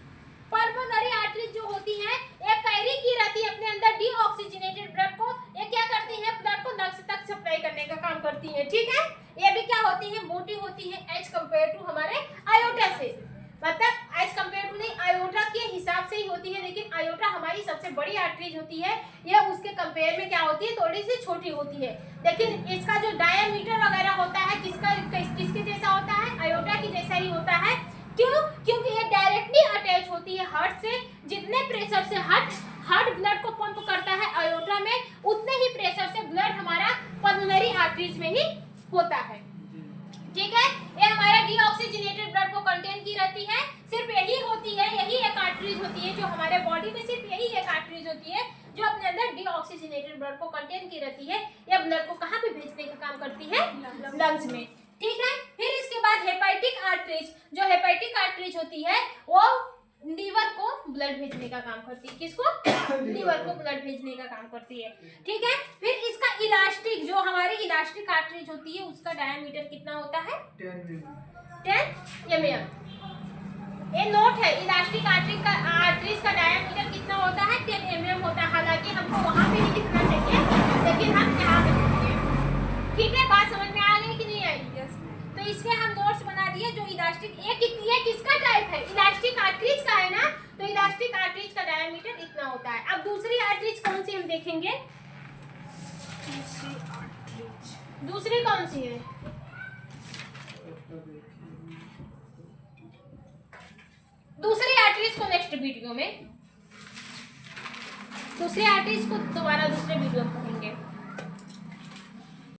S1: Pulmonary arteries जो होती है ये कैरी की रहती है अपने अंदर डीऑक्सीजनेटेड ब्लड को। ये क्या करती है? ब्लड को लंग्स तक सप्लाई करने का काम करती है। ठीक है, ये भी क्या होती है? मोटी होती है एज कम्पेयर टू हमारे आयोटा से। मतलब एज कम्पेयर टू नहीं, आयोटा के हिसाब से ही होती है, लेकिन आयोटा हमारी सबसे बड़ी आर्टरीज होती है। यह उसके कंपेयर में क्या होती है? थोड़ी सी छोटी होती है। लेकिन इसका जो डायमीटर वगैरह होता है किसके जैसा होता है? आयोटा की जैसा ही होता है। क्यों? क्योंकि ये डायरेक्टली अटैच होती है हार्ट से। जितने प्रेशर से हार्ट ब्लड को पंप करता है आयोटा में, उतने ही प्रेशर से ब्लड हमारा पल्मोनरी आर्टरीज में ही होता है। ठीक है, ये हमारा डीऑक्सीजनेटेड ब्लड को कंटेन की रहती है। सिर्फ यही होती है, यही एक आर्टरीज होती है जो हमारे बॉडी में, सिर्फ यही एक आर्टरीज होती है जो अपने अंदर डीऑक्सीजनेटेड ब्लड को कंटेन की रहती है। यह ब्लड को कहाँ पे भेजने का काम करती है? लंग्स में। ठीक है, फिर इसके बाद हेपेटिक आर्टरीज। जो हेपेटिक आर्टरीज होती है वो लीवर को ब्लड भेजने का काम करती है। किसको? लीवर को ब्लड भेजने का काम करती है। ठीक है, फिर इसका इलास्टिक, जो हमारी इलास्टिक आर्टरीज होती है उसका डायमीटर कितना होता है? 10 mm। ये नोट है, इलास्टिक आर्टरीज का डायमीटर कितना होता है? 10 mm होता है। हालांकि हमको वहां पे नहीं लिखना चाहिए, लेकिन हम यहाँ पे लिखेंगे। ठीक है, बात समझ में आ गई कि नहीं आई? तो इसमें हम नोट्स बना दिए। जो इलास्टिक, ये किसका टाइप है? इलास्टिक आर्टरीज का है ना, तो इलास्टिक आर्टरीज का डायमीटर इतना होता है। अब दूसरी आर्टरीज कौन सी हम देखेंगे? दूसरी कौन सी है? दूसरी आर्टरीज को नेक्स्ट वीडियो में, दूसरी आर्टरीज को दोबारा दूसरे वीडियो में